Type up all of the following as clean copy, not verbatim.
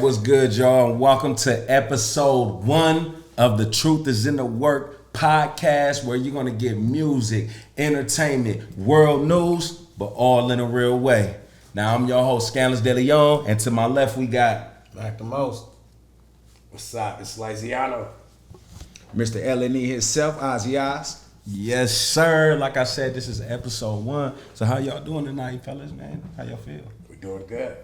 what's good, y'all? And welcome to episode 1 of The Truth is in the Work podcast, where you're going to get music, entertainment, world news, but all in a real way. Now, I'm your host, Scanlouz, DeLeon, and to my left, we got Mack the most. What's up? It's Layz. Mr. L&E himself, Ozias. Yes, sir. Like I said, this is episode 1. So how y'all doing tonight, fellas, man? How y'all feel? We're doing good.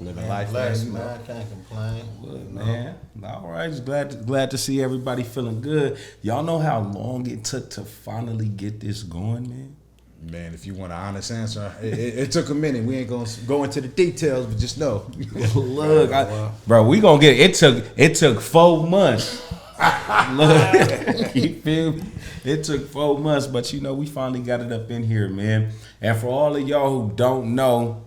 Living life, Blessed, man. man. I can't complain. Good, man. All right, just glad to see everybody feeling good. Y'all know how long it took to finally get this going, man? Man, if you want an honest answer, it took a minute. We ain't gonna go into the details, but just know. Look, bro, we gonna get it. It took 4 months. Look, you feel me? It took 4 months, but you know we finally got it up in here, man. And for all of y'all who don't know,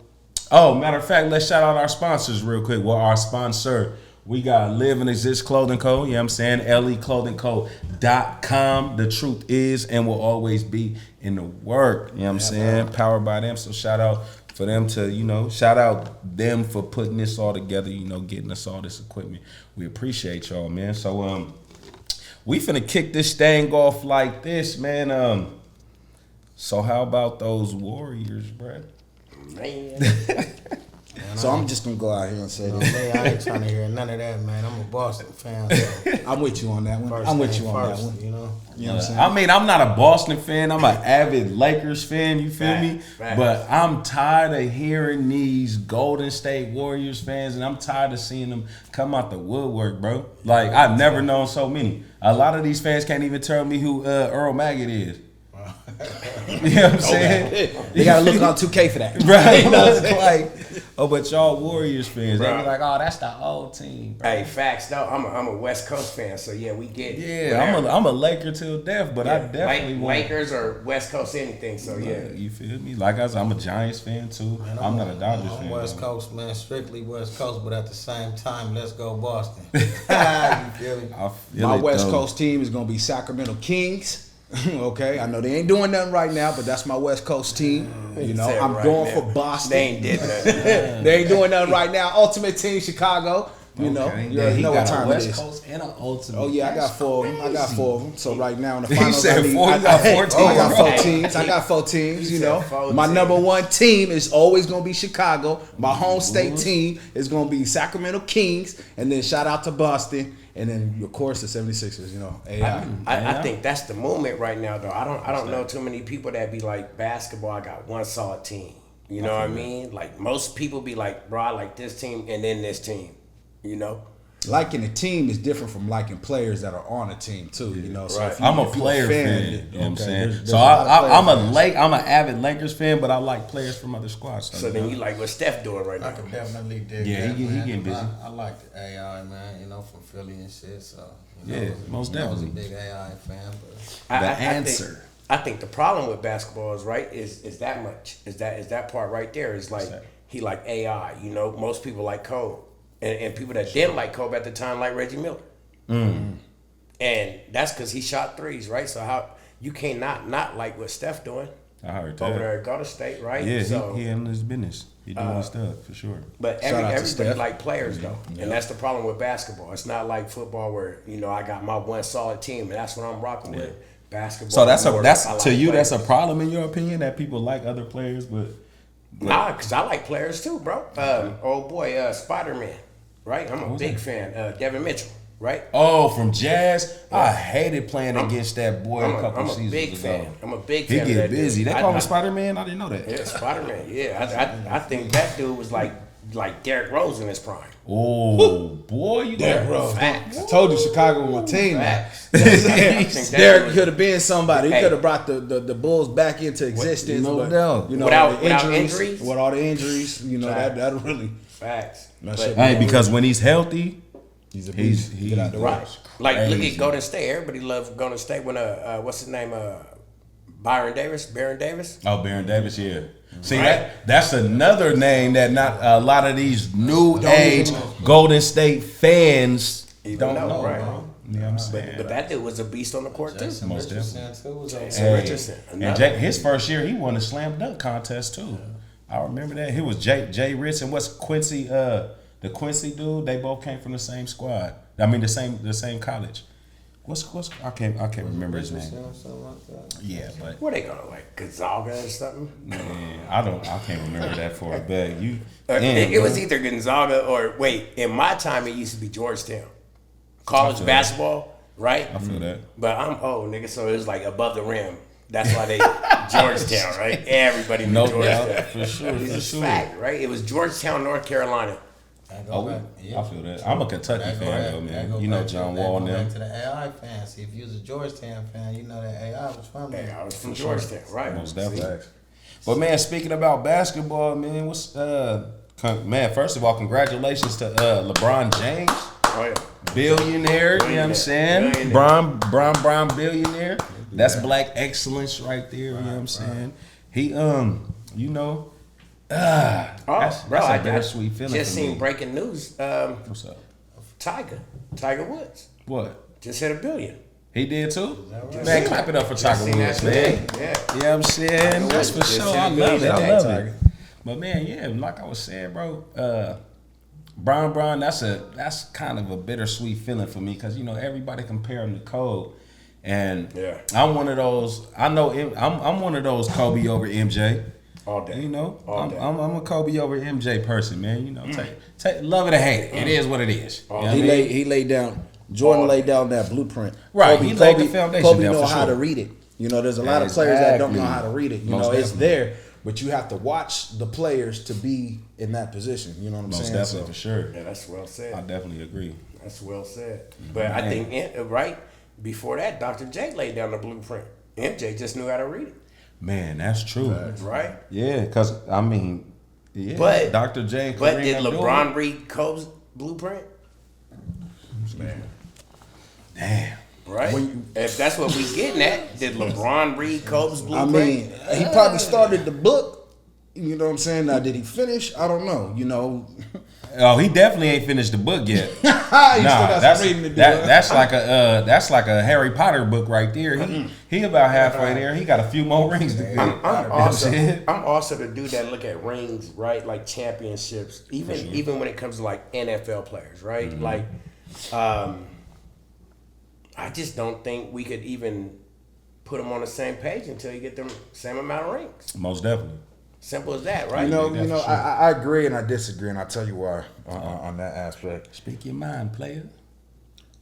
matter of fact, let's shout out our sponsors real quick. Well, our sponsor, we got Live and Exist Clothing Co. You know what I'm saying? LEClothingco.com. The truth is and will always be in the work. You know what I'm saying? Powered by them. So shout out for them to, shout out them for putting this all together, getting us all this equipment. We appreciate y'all, man. So we finna kick this thing off like this, man. So how about those Warriors, bro? Man. So I'm just gonna go out here and say No, this. man, I ain't trying to hear none of that, man. I'm a Boston fan. So I'm with you on that one. first I'm with thing you on first, that one. You know? You know what I'm saying? I mean, I'm not a Boston fan. I'm an avid Lakers fan. You feel me? Right. But I'm tired of hearing these Golden State Warriors fans, and I'm tired of seeing them come out the woodwork, bro. Like, I've never known so many. A lot of these fans can't even tell me who Earl Maggot is. You know what I'm saying? They gotta look on 2K for that. Right? But y'all Warriors fans, they be like, oh, that's the old team, bro. Hey, facts though. I'm a West Coast fan, so yeah, we get. Yeah, I'm a Laker till death, but I definitely want Lakers or West Coast anything. So yeah, you feel me? Like I said, I'm a Giants fan too. Man, I'm not a Dodgers fan. I'm West though. Coast, man. Strictly West Coast, but at the same time, let's go Boston. You feel me? I feel My it, West though. Coast team is gonna be Sacramento Kings. Okay, I know they ain't doing nothing right now, but that's my West Coast team. I'm right going now. for Boston. They ain't did nothing. They ain't doing nothing right now. Ultimate team, Chicago. You Okay. you already he know got what time a it West is. Coast and an Ultimate. Oh yeah, I got 4 of them. I got 4 of them. So right now in the He finals, said I need, 4. You got 4 teams. I got 4 Hey. teams. I got 4 teams. He You said know, 4 my teams. number 1 team is always gonna be Chicago. My home state team is gonna be Sacramento Kings, and then shout out to Boston, and then of course the 76ers. AI. I think that's the moment right now, though. I don't know too many people that be like basketball. I got one solid team. You know what I mean? Like most people be like, bro, I like this team and then this team. You know. Liking a team is different from liking players that are on a team too. So Right. if you, I'm a if you player fan. You know what I'm okay, saying? there's So a lot of I'm player fans. I'm an avid Lakers fan, but I like players from other squads. So then you like what Steph doing right I now? can definitely dig Yeah, that, he man. getting busy. I like the AI, man, from Philly and shit. So, Yeah, most I was a definitely. big AI fan, but I think the problem with basketball is that much. Is that part right there is like he like AI. Most people like Kobe. And people that didn't like Kobe at the time like Reggie Miller. And that's because he shot threes, right? So how you can't not like what Steph doing I heard over that. there at Golden State, right? Yeah, so, he handling his business. He doing his stuff for sure. but Shout out to everybody Steph. like players though, and that's the problem with basketball. It's not like football where I got my one solid team and that's what I'm rocking with. Basketball. So that's more, I that's like to you players. that's a problem in your opinion that people like other players, but Nah, because I like players too, bro. Old boy, Spider-Man, right? I'm a big fan. Devin Mitchell, right? from Jazz, I hated playing against that boy a couple I'm a seasons big ago. fan. I'm a big He fan. of get that busy. dude. They call him Spider-Man? I didn't know that. Yeah, Spider-Man. Yeah, I think that dude was like Derrick Rose in his prime. Oh, boy, you Derrick got Rose. Facts. I told you Chicago was my team. Man. Facts. I think that Derrick dude could have been somebody. He Hey. could have brought the Bulls back into existence. no but, doubt. Without the injuries? with all the injuries, that really. Facts. That But- shit- Hey, because when he's healthy, He's a He's- beast. he- Get out the way. Right. Like look Crazy. at Golden State. Everybody loved Golden State when what's his name? Baron Davis. oh, Baron Davis, yeah. See, Right. that's another name that not a lot of these new age even know. Golden State fans Even don't know, know, right. bro. You know what I'm saying? But that dude was a beast on the court too. Jason Most Richardson too was on Jason there. Richardson. And Another. his first year, he won a slam dunk contest too. I remember that. He was Jay Ritz and what's Quincy, the the Quincy dude, they both came from the same squad. I mean, the same college. What's I can't remember his name. Something like that. Yeah, but Where they going, like Gonzaga or something? man, I can't remember that for a bag. You, It was either Gonzaga or wait. In my time, it used to be Georgetown, college basketball, right? I feel that. But I'm old, nigga, so it was like above the rim. That's why they Georgetown, right? Everybody knew No Georgetown. doubt, for sure, It's for a sure. fact, right? It was Georgetown, North Carolina. Oh, I feel that. I'm a Kentucky fan though, man. You know John Wall now. Back to the AI fan. See, if you was a Georgetown fan, you know that AI was from there. Hey, I was from Georgetown, right? Most definitely. But man, speaking about basketball, man, man? First of all, congratulations to LeBron James, Oh, yeah. billionaire. You know what I'm saying? Billionaire. Bron, billionaire. That's black excellence right there. You know what I'm saying? He, you know. That's a bittersweet feeling. Just for seen me. breaking news. What's up? Tiger Woods What? just hit $1 billion. He did too? right? Man, clap it up for Tiger seen Woods, that man. today. Yeah. You know what I'm saying? That's for Woods sure. just I hit love it. I love Tiger. it. But man, yeah, like I was saying, bro, Bron, that's kind of a bittersweet feeling for me because you know everybody compare him to Kobe, and Yeah. I'm one of those. I know I'm one of those Kobe over MJ. All day. You know, All day. I'm a Kobe over MJ person, man. You know, take love it or hate it. It is what it is. You know what I mean? He laid down. Jordan laid down that blueprint. Right, he laid the foundation Kobe down know for how sure. to read it. You know, there's a lot of players that don't know Exactly. how to read it. You Most know, it's definitely. there, but you have to watch the players to be in that position. You know what I'm Most saying? definitely, for sure. Yeah, that's well said. I definitely agree. That's well said. But I think, right before that, Dr. J laid down the blueprint. MJ just knew how to read it, Man, that's true. right? Yeah, because I mean, yeah. But- Dr. J. and But Kareem did Abdul- LeBron read Kobe's blueprint? Damn. Right? If that's what we getting at, did LeBron read Kobe's I blueprint? mean, he probably started the book. You know what I'm saying? Now, did he finish? I don't know. You know, Oh, he definitely ain't finished the book yet. he still got that's some reading to do. that's like a Harry Potter book right there. He about halfway there. He got a few more rings to get. I'm saying? also the dude that look at rings, right? Like championships, even when it comes to like NFL players, right? Mm-hmm. Like, I just don't think we could even put them on the same page until you get them same amount of rings. Most definitely. Simple as that, right? You know, that's for sure. I agree and I disagree, and I'll tell you why on that aspect. Speak your mind, player.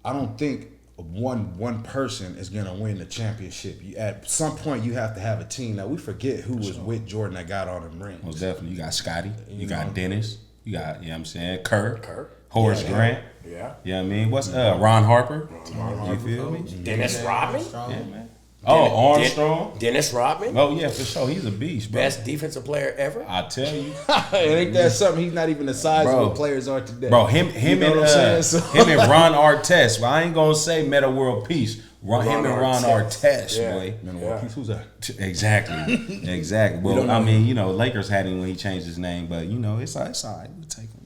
I don't think one person is gonna win the championship. At some point, you have to have a team. Now we forget who was with Jordan that got all them rings. Most definitely. You got Scotty. You got know. Dennis. You got, you know what I'm saying, Kerr. Kerr. Horace Yeah. Grant. Yeah. You know what I mean? What's Ron Harper? You feel me? Dennis Rodman. Yeah, man. Oh, Armstrong. Dennis Rodman. Oh yeah, for sure. He's a beast, bro. Best defensive player ever. I tell you. Ain't that something? He's not even the size Bro. of what players are today. Bro, him You know and what I'm saying? So- him and Ron Artest. Well, I ain't gonna say Meta World Peace. Him and Ron Artest, Yeah. boy. Yeah. Who's that? Exactly, exactly. Well, I mean, you know, Lakers had him when he changed his name, but you know, it's all right. We'll take him.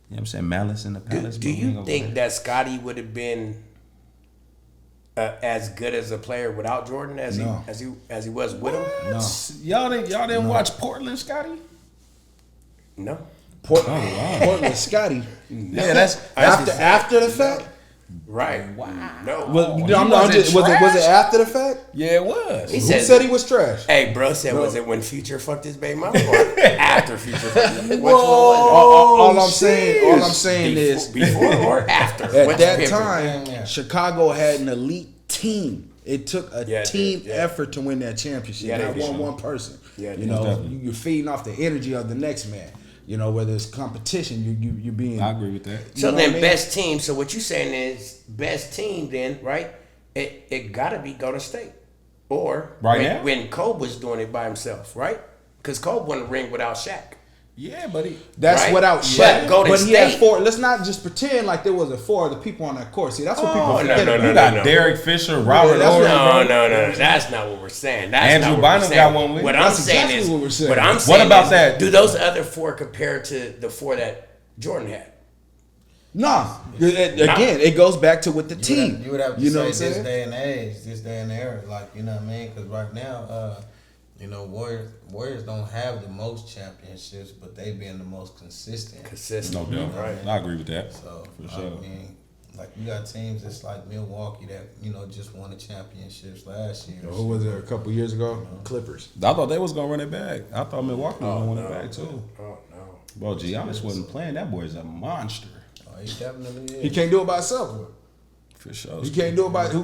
You know what I'm saying? Malice in the Palace. Do but we ain't you gonna think go that Scotty would have been as good as a player without Jordan as No. he was with him? No. there. Y'all didn't watch Portland, Scotty? No. Portland Scotty. Yeah, that's After the fact? Right. Wow. No. wasn't Was it trash? after the fact? yeah, it was. He Who said, said he was trash? Hey, bro said, was it when Future fucked his baby mama or after Future fucked his baby? Which one All I'm saying was is it? Before or after? at Which that pivot? time, Yeah. Chicago had an elite team. It took a Yeah, it team did, yeah. effort to win that championship. Yeah, not they did. one person. Yeah, you they know, definitely. you're feeding off the energy of the next man. You know, whether it's competition, you being. I agree with that. So know then what I mean? best team. So what you saying is best team then, right? It gotta be Golden State. Or Right when, now? when Kobe was doing it by himself, right? Because Kobe won the ring without Shaq. Yeah, buddy. That's Right? without But Shaq. Golden But he had State- four. Let's not just pretend like there wasn't four other people on that court. See, that's what people no, forget. no, about. no, You no, got no. Derek Fisher, Robert that's Ory, what- bro. No. That's not what we're saying. That's Andrew not what we're Bynum saying. got one with What him. I'm That's saying exactly is, what we're saying. what I'm What saying about is, that? do those other four compare to the four that Jordan had? Nah. Again, it goes back to with the You would have team. to know what I'm say this saying? day and age, this day and era, like, you know what I mean? Because right now, You know, Warriors don't have the most championships, but they been the most consistent. No doubt. Right. I agree with that. So For sure. I mean, like you got teams that's like Milwaukee that just won the championships last year. Who was there a couple years ago? Clippers. I thought they was gonna run it back. I thought Milwaukee was gonna run it back too. Oh no. Bro, Giannis wasn't playing. That boy's a monster. Oh, he definitely is. He can't do it by himself. For sure. You can't do it by who.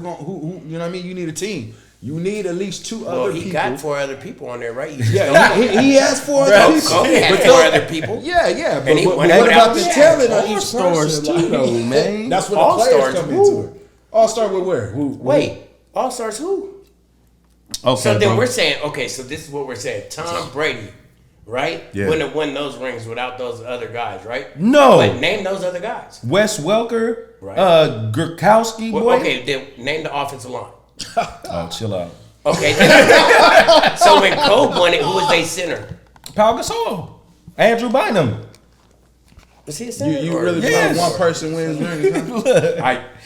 You know what I mean? You need a team. You need at least two Well, other he people. got 4 other people on there, right? You just Yeah, he has 4 other people. Kobe had But 4 other people. Yeah, but And he what won it about without the Shaq. talent on each All-stars person? too, though, man. That's what All the players stars, come who? into it. All star with where? Who? Wait, All Stars who? Okay, So then bro. we're saying, okay, so this is what we're saying. Tom Brady, right? Yeah. Wouldn't have won those rings without those other guys, right? No. But name those other guys. Wes Welker, Right. Gurkowski, Well, boy. okay, then name the offensive line. Oh, chill out. Okay. So when Kobe won it, who was they center? Pau Gasol, Andrew Bynum. Was he a center? You or- really Yes. thought one person wins rings?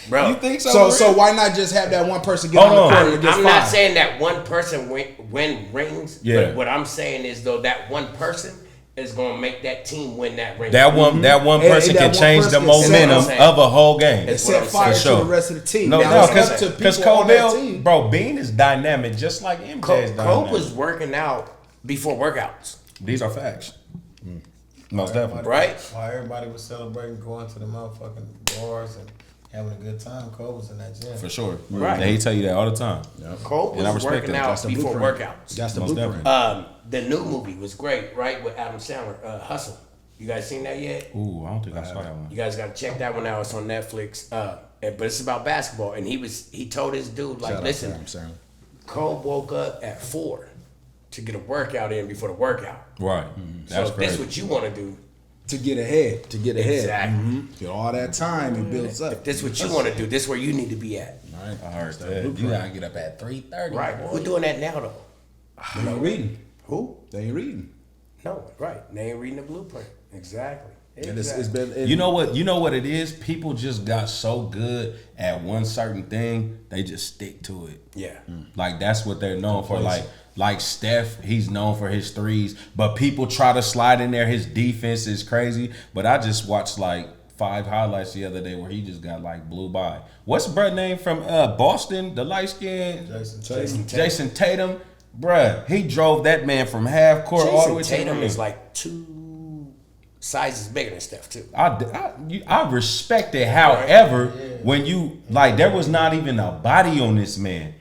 Bro. You think so? So why not just have that one person get Hold on the on. court and get I'm not five? saying that one person win rings. Yeah. But what I'm saying is though that one person is gonna make that team win that ring. That one And person that can one change the person can set- momentum set- of a whole game. It's Set what I'm fire saying. to For the rest of the team. No, Now, no, it's up to because people on that Kobe, team. bro, Bean is dynamic, just like MJ's dynamic. Kobe was working out before workouts. These are facts. Most definitely. Right? While everybody was celebrating, going to the motherfucking bars and having a good time, Kobe was in that gym. For sure. Right. They tell you that all the time. Kobe And I was respect working that. out That's the before blueprint. workouts. That's the Most blueprint. The new movie was great, right? With Adam Sandler, Hustle. You guys seen that yet? Ooh, I don't think I saw that one. You guys gotta check that one out. It's on Netflix. But it's about basketball, and he told his dude like, Shout out listen, to him, Sam. Kobe woke up at 4 to get a workout in before the workout. Right. So That's if that's crazy. what you want to do, To get ahead. Exactly. Get all that time and builds up. if this what you want to do, this is where you need to be at. Right. I heard that. You gotta get up at 3:30. Right? Who doing that now though? They ain't reading. Who? They ain't reading. No, right. They ain't reading the blueprint. Exactly. And it's been. You know what it is? People just got so good at one certain thing, they just stick to it. Yeah. Like that's what they're known for. Like Steph, he's known for his threes, but people try to slide in there. His defense is crazy. But I just watched like 5 highlights the other day where he just got like blew by. What's Brett name from Boston? The light skin Jason Tatum. Bruh, he drove that man from half court all the way to Jason the Tatum rim. is like 2 sizes bigger than Steph too. I respect it. However, when you like, there was not even a body on this man.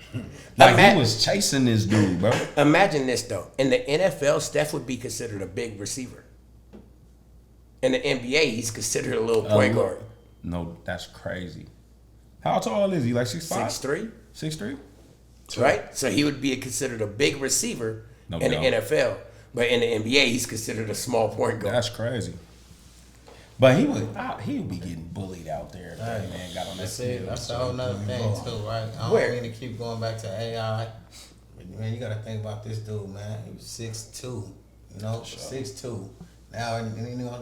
Like he was chasing this dude, bro. Imagine this though. In the NFL, Steph would be considered a big receiver. In the NBA, he's considered a little point guard. No, that's crazy. How tall is he? Like 6'5"? 6'3", 6'3"? right? So he would be considered a big receiver No in doubt. the NFL. But in the NBA, he's considered a small point guard. That's crazy. But he would be getting bullied out there if that man got on that That's it. field. That's a whole nother thing too, right? I don't Where? mean to keep going back to AI. But man, you gotta think about this dude, man. He was 6'2", you know, 6'2". Now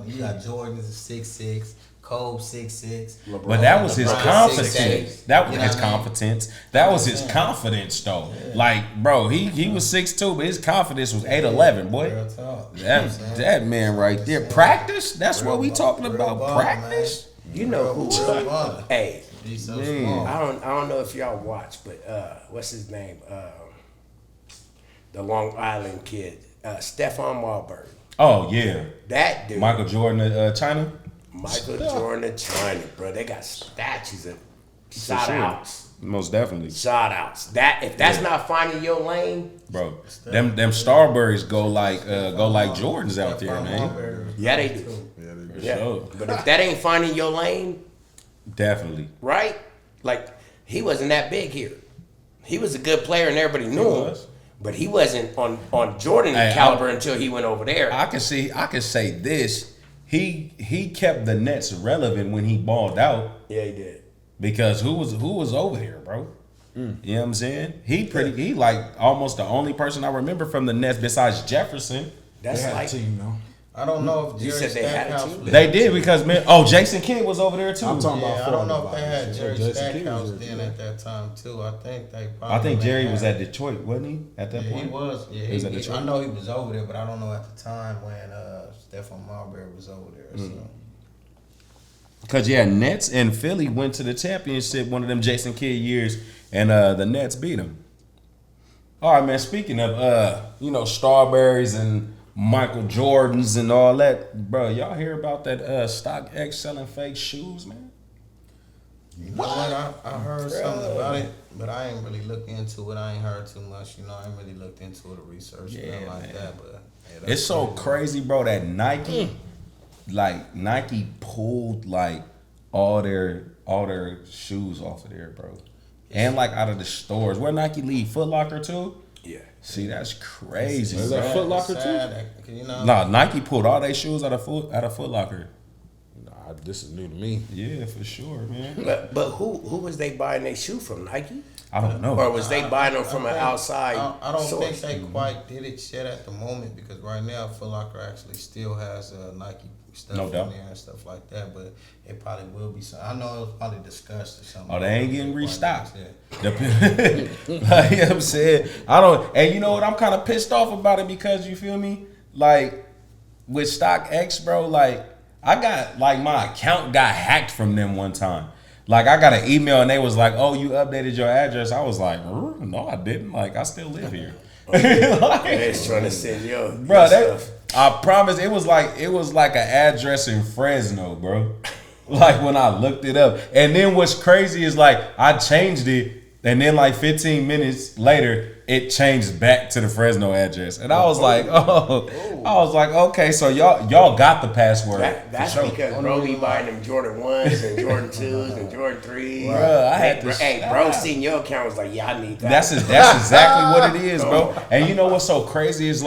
you got Jordan is 6'6", Kobe 6'6". But that was his LeBron confidence. 6'8". That was You know his what I mean? confidence. That was his confidence, though. Like, bro, he was 6'2", but his confidence was 8'11", boy. Real talk. That man right there. Practice? That's what we talking Real about. ball, Practice? You know who? Real baller. Hey, He's so small. I don't know if y'all watch, but what's his name? The Long Island kid, Stephon Marbury. Oh yeah, That dude, Michael Jordan, China. Michael Jordan of China, bro. They got statues of shout sure. outs. Most definitely, Shout outs. That if that's not finding your lane, bro. Them Starburys go like Jordans out there, man. yeah they do. Yeah. sure. But if that ain't finding your lane, Definitely. right? Like he wasn't that big here. He was a good player and everybody knew him. was. But he wasn't on Jordan Hey, caliber until he went over there. I can say this. He kept the Nets relevant when he balled out Yeah, he did. because who was over here, bro? You know what I'm saying? He like almost the only person I remember from the Nets besides Jefferson. That's They had like a team, though. I don't know if You Jerry said they had it Stackhouse too? was They did because man, Jason Kidd was over there too. I'm talking about I don't know if they Florida. had Jerry Jason Kidd was Stackhouse there, then too. at that time too. I think they probably. I think may Jerry have. was at Detroit, wasn't he? At that Yeah, point, he was. Yeah, He was at Detroit? I know he was over there, but I don't know at the time when Stephon Marbury was over there. So. because yeah, Nets and Philly went to the championship one of them Jason Kidd years, and the Nets beat them. All right, man. Speaking of strawberries and Michael Jordans and all that, bro. Y'all hear about that StockX selling fake shoes, man? You know what? I heard something about it, but I ain't really looked into it. I ain't heard too much. I ain't really looked into it or researched nothing like man. that. But yeah, that's It's so crazy, bro, that Nike, Nike pulled all their shoes off of there, bro, and out of the stores. Where Nike leave? Foot Locker too. Yeah. See, that's crazy. Is bro. that Foot Locker too? sad, Nah, Nike pulled all their shoes out of Foot Locker. Nah, this is new to me. Yeah, for sure, man. But who was they buying their shoe from? Nike? I don't know. Or was they buying them from an outside I don't source? think they quite did it yet at the moment because right now Foot Locker actually still has Nike stuff No in doubt. there and stuff like that. But it probably will be. I know it was probably discussed or something. Oh, they ain't getting restocked. Yeah. You know what I'm saying? And you know what? I'm kind of pissed off about it because you feel me? With StockX, bro, I got, my account got hacked from them one time. I got an email and they was like, oh, you updated your address. I was like, no, I didn't. I still live here. They was trying to send Bro, stuff. I promise it was like an address in Fresno, bro. When I looked it up. And then what's crazy is I changed it and then 15 minutes later it changed back to the Fresno address. And I was okay, so y'all got the password. That's for sure. because bro be buying them Jordan 1s and Jordan 2s and Jordan 3s. Bruh, I had to Hey, bro seen your account was like, yeah, I need that. That's exactly what it is, bro. And you know what's so crazy is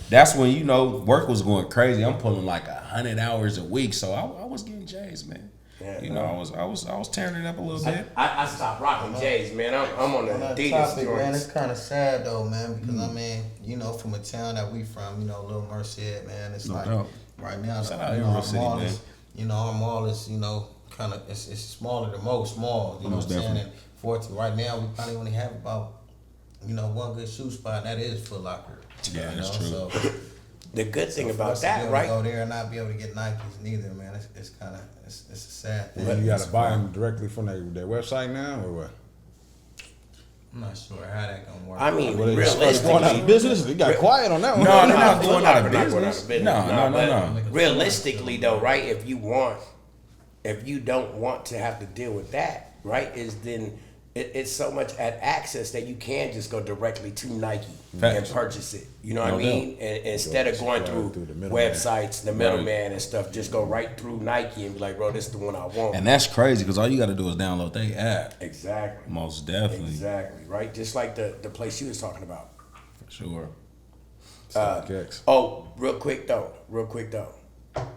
that's when work was going crazy. I'm pulling 100 hours a week, so I was getting J's, man. Yeah, I was tearing it up a little bit. I stopped rocking J's, man. I'm on the that Adidas topic, man, joints. it's kind of sad though, man, because from a town that we from, Little Merced, man, it's doubt. right now, Shout out Emerald City, mall man. is, our mall is, kind of it's smaller than most malls, you know Most what I'm saying? definitely. And fortunately, right now we probably only have about, one good shoe spot, and that is Foot Locker. Yeah, that's true. So, The good thing for about us to be that, able to right? Go there and not be able to get Nikes neither, man. It's kind of it's a sad thing. You gotta buy them directly from their website now, or what? I'm not sure how that gonna work. I mean, Well, they just started going out of realistically, business. They got quiet on that one. No, they're not Foot going Locker out of not going business. No. but realistically, though, right? If you don't want to have to deal with that, right? It's so much at access that you can just go directly to Nike Facts. and purchase it. You know what No I mean? And instead of going through through the middleman. websites, the middleman and stuff, just go right through Nike and be like, bro, this is the one I want. And that's crazy because all you got to do is download their app. Exactly. Most definitely. Exactly. Right? Just like the place you was talking about. For sure. StockX. Real quick though.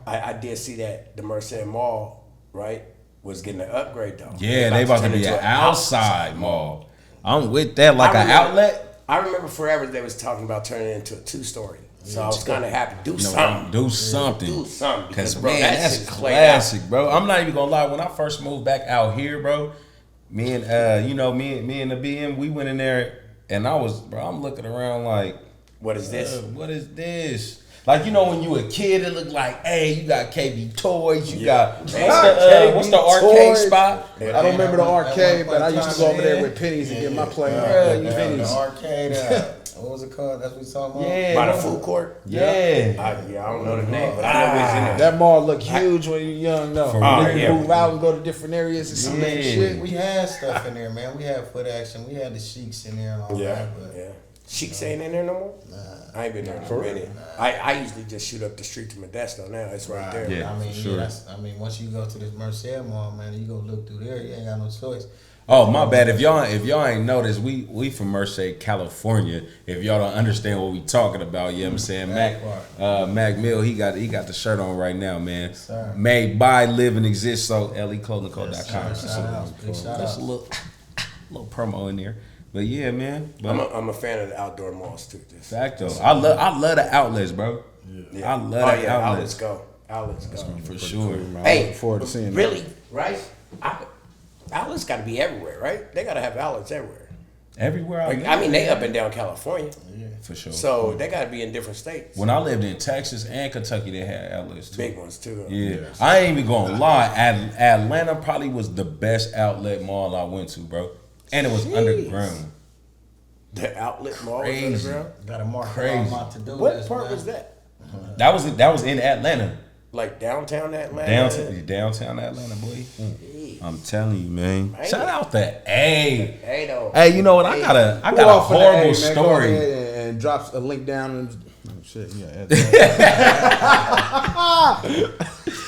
I did see that the Merced Mall, right, was getting an upgrade though. Yeah, they about to turn be into an outside mall. I'm with that, I an remember- outlet. I remember forever they was talking about turning it into a 2-story. So I was kind of happy. Do No, something. do something. Do something. Because, bro, man, that that's shit is played out. classic, bro. I'm not even going to lie. When I first moved back out here, bro, me and the BM, we went in there, and I'm looking around like, What is this? what is this? When you a kid, it looked like, hey, you got KB Toys, you got, what's the arcade Toys. spot? I don't remember the arcade, but I used to go over there with pennies and get my play on. The Pennies. arcade. What was it called? That's what we talking about. Yeah. By the food court? Yeah. I don't know the name, but I know it's in there. That mall look huge when you're young, though. For Then real. you Yeah. move out and go to different areas and see that Yeah. shit. We had stuff in there, man. We had Foot Action. We had the Sheiks in there and all that. But Yeah. Sheik's ain't in there no more? I ain't been there in a minute. I usually just shoot up the street to Modesto now. It's right there. Yeah. I mean, for sure. once you go to this Merced Mall, man, you go look through there. You ain't got no choice. Oh, my bad. If y'all ain't noticed, we from Merced, California. If y'all don't understand what we talking about, you know what I'm saying? Mack Mill, he got the shirt on right now, man. Yes, sir. Made by, live, and exist. So LEClothingco.com. Shout out. Big shout Just out. a little promo in there. But yeah, man. But I'm a fan of the outdoor malls too. facto. I love the outlets, bro. Yeah. I love the outlets. Outlets go. For sure. I look forward to seeing that. Really, right? Outlets got to be everywhere, right? They got to have outlets everywhere. Everywhere I I mean, they up and down California. For sure. So they got to be in different states. When I lived in Texas and Kentucky, they had outlets too. Big ones too. Yeah. I ain't even gonna lie. Atlanta probably was the best outlet mall I went to, bro. And it was underground. The outlet mall was Crazy. underground? Got to mark Crazy. all my to-do What list, part man. was that? That was in Atlanta. Like downtown Atlanta? Downtown Atlanta, boy. I'm telling you, man. Man. Shout out to A. Hey, though. Hey, you know what? I got a horrible story. And drops a link down and shit. Yeah.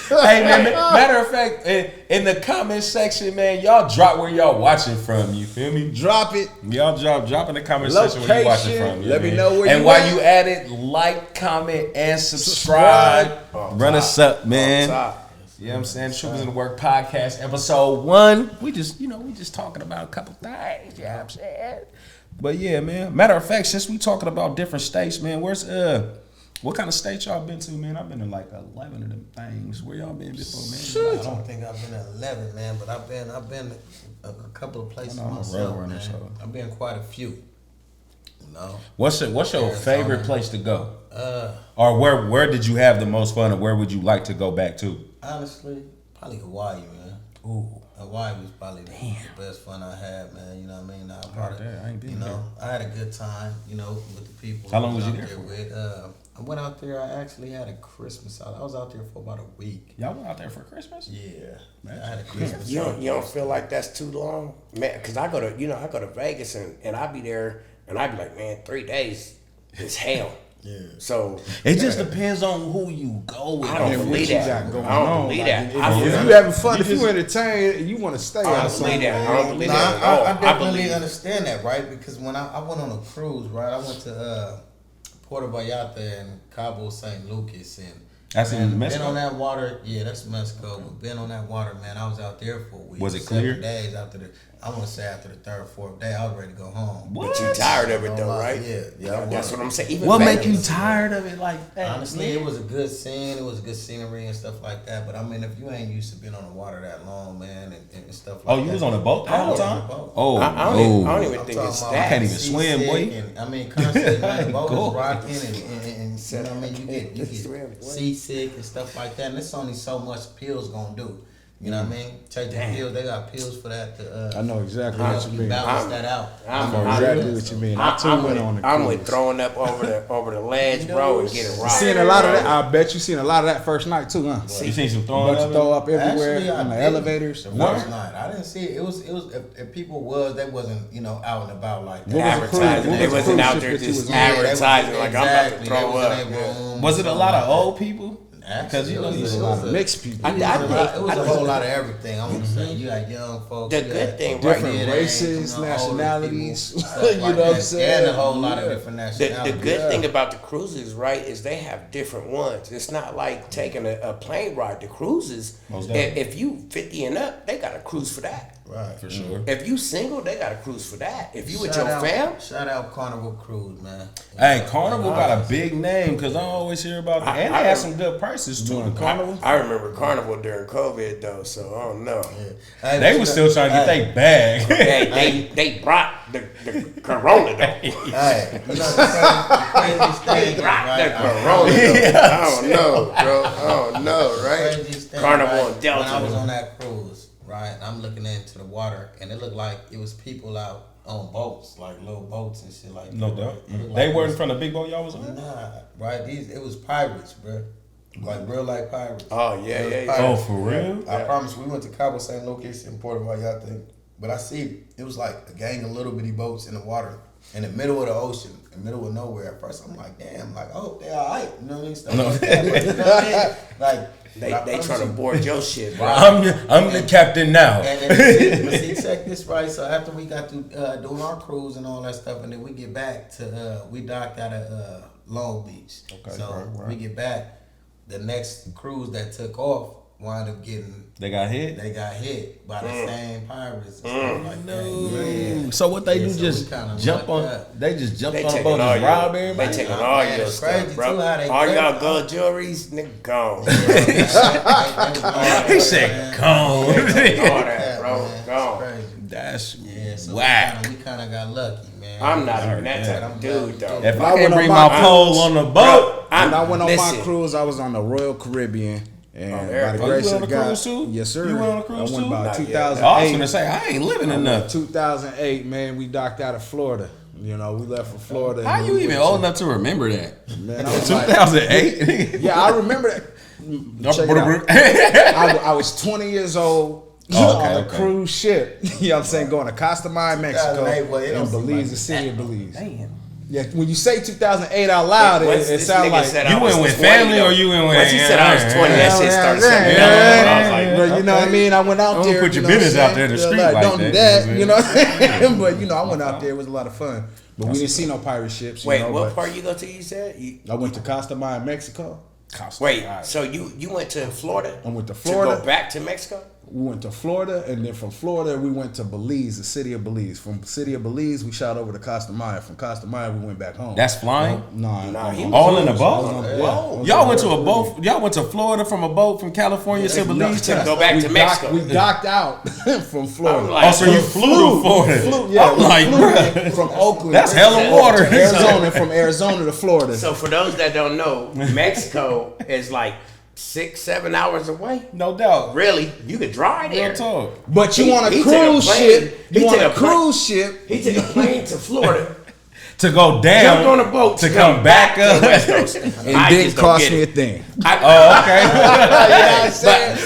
Hey, man. Matter of fact, in the comment section, man, y'all drop where y'all watching from. You feel me? Drop it. Y'all drop in the comment section where you watching Location. from. You Let me man? know where and you while at. you at it, like, comment, and subscribe. Run us up, man. You know what I'm saying? Troopers in the Work podcast, episode 1. We just talking about a couple things. You know what I'm saying? But yeah, man. Matter of fact, since we talking about different states, man, what kind of state y'all been to, man? I've been to like 11 of them things. Where y'all been before, man? I don't think I've been at 11, man, but I've been a couple of places I'm a myself, road runner, man. so. I've been quite a few. You know. What's your Arizona. favorite place to go? Or where did you have the most fun, or where would you like to go back to? Honestly, probably Hawaii, man. Ooh. Hawaii was probably the best fun I had, man. You know what I mean? I ain't been you know, I had a good time, you know, with the people. How long was you out there for? with. I went out there. I actually had a Christmas out. I was out there for about a week. Y'all went out there for Christmas? Yeah, I had a Christmas. You out. don't feel like that's too long? Man, because I go to Vegas and I be there and I be like, man, 3 days is hell. Yeah. So It just depends on who you go with. I don't And what believe you that. got going I don't on. believe Like, that. If you having fun, if you entertained, you want to stay I out don't somewhere. believe that. I don't believe No, that at all. I I definitely believe understand that, right? Because when I went on a cruise, right, I went to Puerto Vallarta and Cabo San Lucas, and That's in been Mexico? on that water. Yeah, that's Mexico. But been on that water, man. I was out there for a week. Was it 7 clear? days after I want to say after the 3rd, 4th day, I was ready to go home. But you tired of it though, right? Yeah. That's what I'm saying. Even What Vegas. make you tired of it like that? Honestly, it was a good scene. It was good scenery and stuff like that. But I mean, if you ain't used to being on the water that long, man, and stuff like that. Oh, you was on a boat the I whole was on time? a boat. Oh, I don't even I'm think talking it's about that. I can't even swim, boy. seasick and, I mean, constantly, man, the boat Cool. is rocking and you know what I mean? You get seasick and stuff like that. And there's only so much pills gonna do. You know what I mean? Take the pills. They got pills for that to I know exactly help what you you mean. balance that out. I know exactly what you mean. I too went on a I'm cruise. with throwing up over the ledge, bro, and getting rocked. Seeing a lot of that. I bet you seen a lot of that first night too, huh? You seen some A throwing bunch of throw up everywhere Actually, I on the did. elevators. The first night, I didn't see it. It was if people they wasn't out and about like that. What was the cruise- Advertising. what They was the wasn't cruise out ship there that you just was on? advertising like I'm about to Exactly. throw They was in up. their room Was it a or lot of something old people? Because you know Actually, these it A lot was of mixed people. I It was a whole lot of everything. I want to say you had young folks. The you good had thing, right? Different mid-age, races, older nationalities, people, stuff you like know what I'm that. saying? And a whole lot of different The nationalities. good thing about the cruises, right, is they have different ones. It's not like taking a plane ride. The cruises, Most definitely. if you 50 and up, they got a cruise for that. Right. For sure. If you single, they got a cruise for that. If you with your fam, Shout out Carnival Cruise, man. Hey, Carnival got a big name because I always hear about it. And they had some good prices too. The Carnival. I remember Carnival during COVID though, so I don't know. Hey, They but was you still know- trying to get hey, their bag. Hey, they brought the Corona though. Hey, you know the craziest thing, Brought the right? Corona though. I don't know, bro. I don't know, right? Craziest thing, Carnival right? and Delta. When I was on that cruise, right, and I'm looking into the water, and it looked like it was people out on boats, like little boats and shit like that. No right? doubt. It looked They like weren't it was- from the big boat y'all was on? Nah, right? It was pirates, bro. Like real life pirates. Oh yeah, It was yeah, yeah. Oh, pirates. for real? I promise. We went to Cabo San Lucas in Puerto Vallarta, but I see it was like a gang of little bitty boats in the water in the middle of the ocean, in the middle of nowhere. At first, I'm like, damn, like, I hope they all right. You know what I mean? Stuff like that. But you know what I mean? Like, They I trying to promise you- board your shit, bro. I'm the captain now. And see, check this right. So after we got to doing our cruise and all that stuff, and then we get back to we docked out of Long Beach. Okay, so right. we get back. The next cruise that took off wound up getting. They got hit. They got hit by the same pirates and stuff like that. Yeah. So what they do? So Just jump on. They just jumped on a boat, just rob everybody. They taking all Man, your it's stuff, crazy, bro. too, how they All great, y'all bro. gold jewelries, nigga, gone. He said, "Gone." All that, bro, It's gone. crazy. That's So whack. we kind of got lucky, man. I'm not even that type of I'm dude, glad though. we If did. I went can't on bring my my pole on the boat, When I went on listen. my cruise, I was on the Royal Caribbean. And there by it the goes. grace You went of on a God, cruise too? yes sir. You went on a cruise I went too? about Not yet. 2008. I was gonna say I ain't living enough. 2008, man, we docked out of Florida. You know, we left for Florida. How and you we even went old to- enough to remember that? Man, I was like, 2008. yeah, I remember that. Check it out. I was 20 years old. Oh, okay, on a okay. cruise ship. You know what I'm saying? Going to Costa Maya, Mexico, 2008, boy, it don't and seem Belize, like the city of that. Belize. Damn. Yeah, when you say 2008 out loud, Once it this sounds nigga like said You I was went with 20, family though. or you went with? Once he said I was 20, that shit started something yeah, else. I was like, but you know what I mean? I went out Don't there. put your you know business what I'm out there in the saying? street Like, like don't do that, that. you You know know what I'm saying? But you know, I went out there. It was a lot of fun. But we didn't see no pirate ships. You wait, know, what but part you go to? You said? I went to Costa Maya, Mexico. Wait, so you went to Florida? I went to Florida. To go back to Mexico? We went to Florida, and then from Florida we went to Belize, the city of Belize. From the city of Belize, we shot over to Costa Maya. From Costa Maya, we went back home. That's flying? Nah, he All in a I was boat? on- yeah, I was Y'all on went to a Royal boat. Y'all went to Florida from a boat from California to Belize To go back to We Mexico. We docked out from Florida. I'm like, Oh, so you flew to Florida? Yeah, I'm like, bruh, from Oakland. that's hella water. to Arizona, from Arizona to Florida. So for those that don't know, Mexico is like 6-7 hours away. No doubt. Really, you could drive there. Real talk. But you He- on a he took a cruise plane. ship. He You on took a a plane. cruise ship. He took a plane to Florida, To go down. jumped on a boat to come back to the up. West Coast. And I didn't just don't cost get me a it. thing. Oh, okay.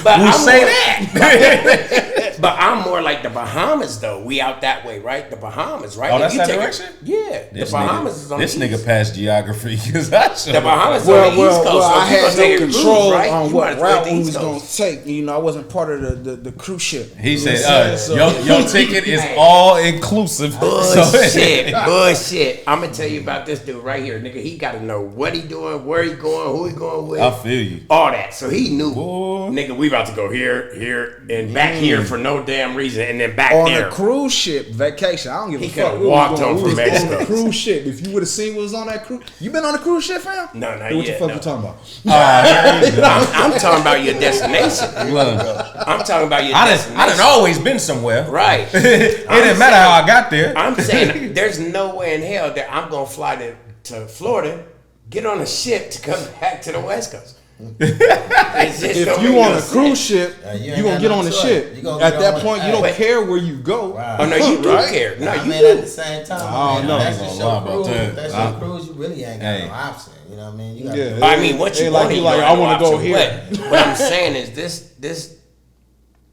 But Who I'm say more- that? But I'm more like the Bahamas, though. We out that way, right? The Bahamas, right? Oh, If that's you that take it- direction? Yeah, the This Bahamas nigga, is on this the nigga east. passed geography because I showed The Bahamas Well, on the East Coast. So I if you had gonna take no a cruise, control right? on You what might as well route take we the was East going Coast. to take. You know, I wasn't part of the cruise ship. He You know said, what I'm saying? your ticket is all inclusive. Bullshit, bullshit. I'm gonna tell you about this dude right here, nigga. He got to know what he doing, where he going, who he going with, I feel you. all that. So he knew, Boy. nigga, we about to go here, and back here for no damn reason, and then back On there. a cruise ship vacation, I don't give a He fuck. could've We was walked going- home we from was on Mexico. a cruise ship. If you would have seen what was on that cruise, you been on a cruise ship, fam? No, not Then what yet, the fuck no. you talking about? I'm talking about your destination. Look, I'm talking about your I destination. done always been somewhere. Right. It didn't matter how I got there. I'm saying there's no way in hell that I'm gonna fly to Florida, get on a ship to come back to the West Coast. It's just If don't you make on no a sense. cruise ship, you ain't you gonna got get no on the choice. ship. You gonna At get that on point, it. you don't Wait. care where you go. Wow. Oh no, you do Right? care. No, I you mean, do. at the same time, I don't know. that's I ain't just gonna lie your about cruise. that. That's I- your cruise. You really ain't got Hey. no option. You know what I mean? You got Yeah. to I mean, what you They like want, you like, I wanna go here. But what I'm saying is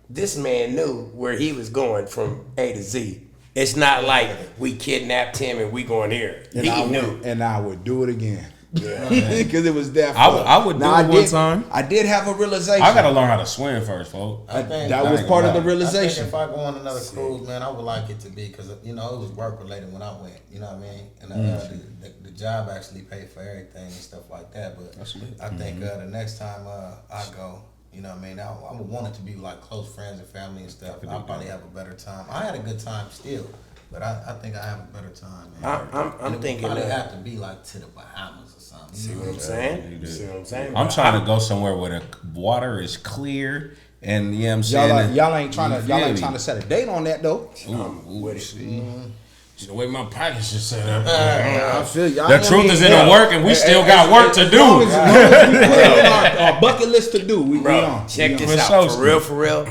this man knew where he was going from A to Z. It's not like we kidnapped him and we going here. And He knew. and I would do it again. Yeah. Because it was that I fun. would- I would do Now, it one time. I did have a realization. I gotta learn how to swim first, folks. I think that was ain't part gonna of the lie. realization. I think if I go on another cruise, man, I would like it to be because you know it was work related when I went. You know what I mean? And the job actually paid for everything and stuff like that. But I think the next time I go, you know what I mean? I would want it to be like close friends and family and stuff. I'll probably have a better time. I had a good time still, but I think I have a better time. Man. I'm And it would thinking probably that- have to be like to the Bahamas or something. See what I'm saying? See what I'm saying? I'm trying to go somewhere where the water is clear and you know what I'm saying. Y'all ain't trying You to feel me? set a date on that though. Ooh, with it. The way my pockets is set up. I feel you. The truth is in the work, and we still got work to As long as do. we put it on our bucket list to do. We Bro, on. check this For out. sure, For real.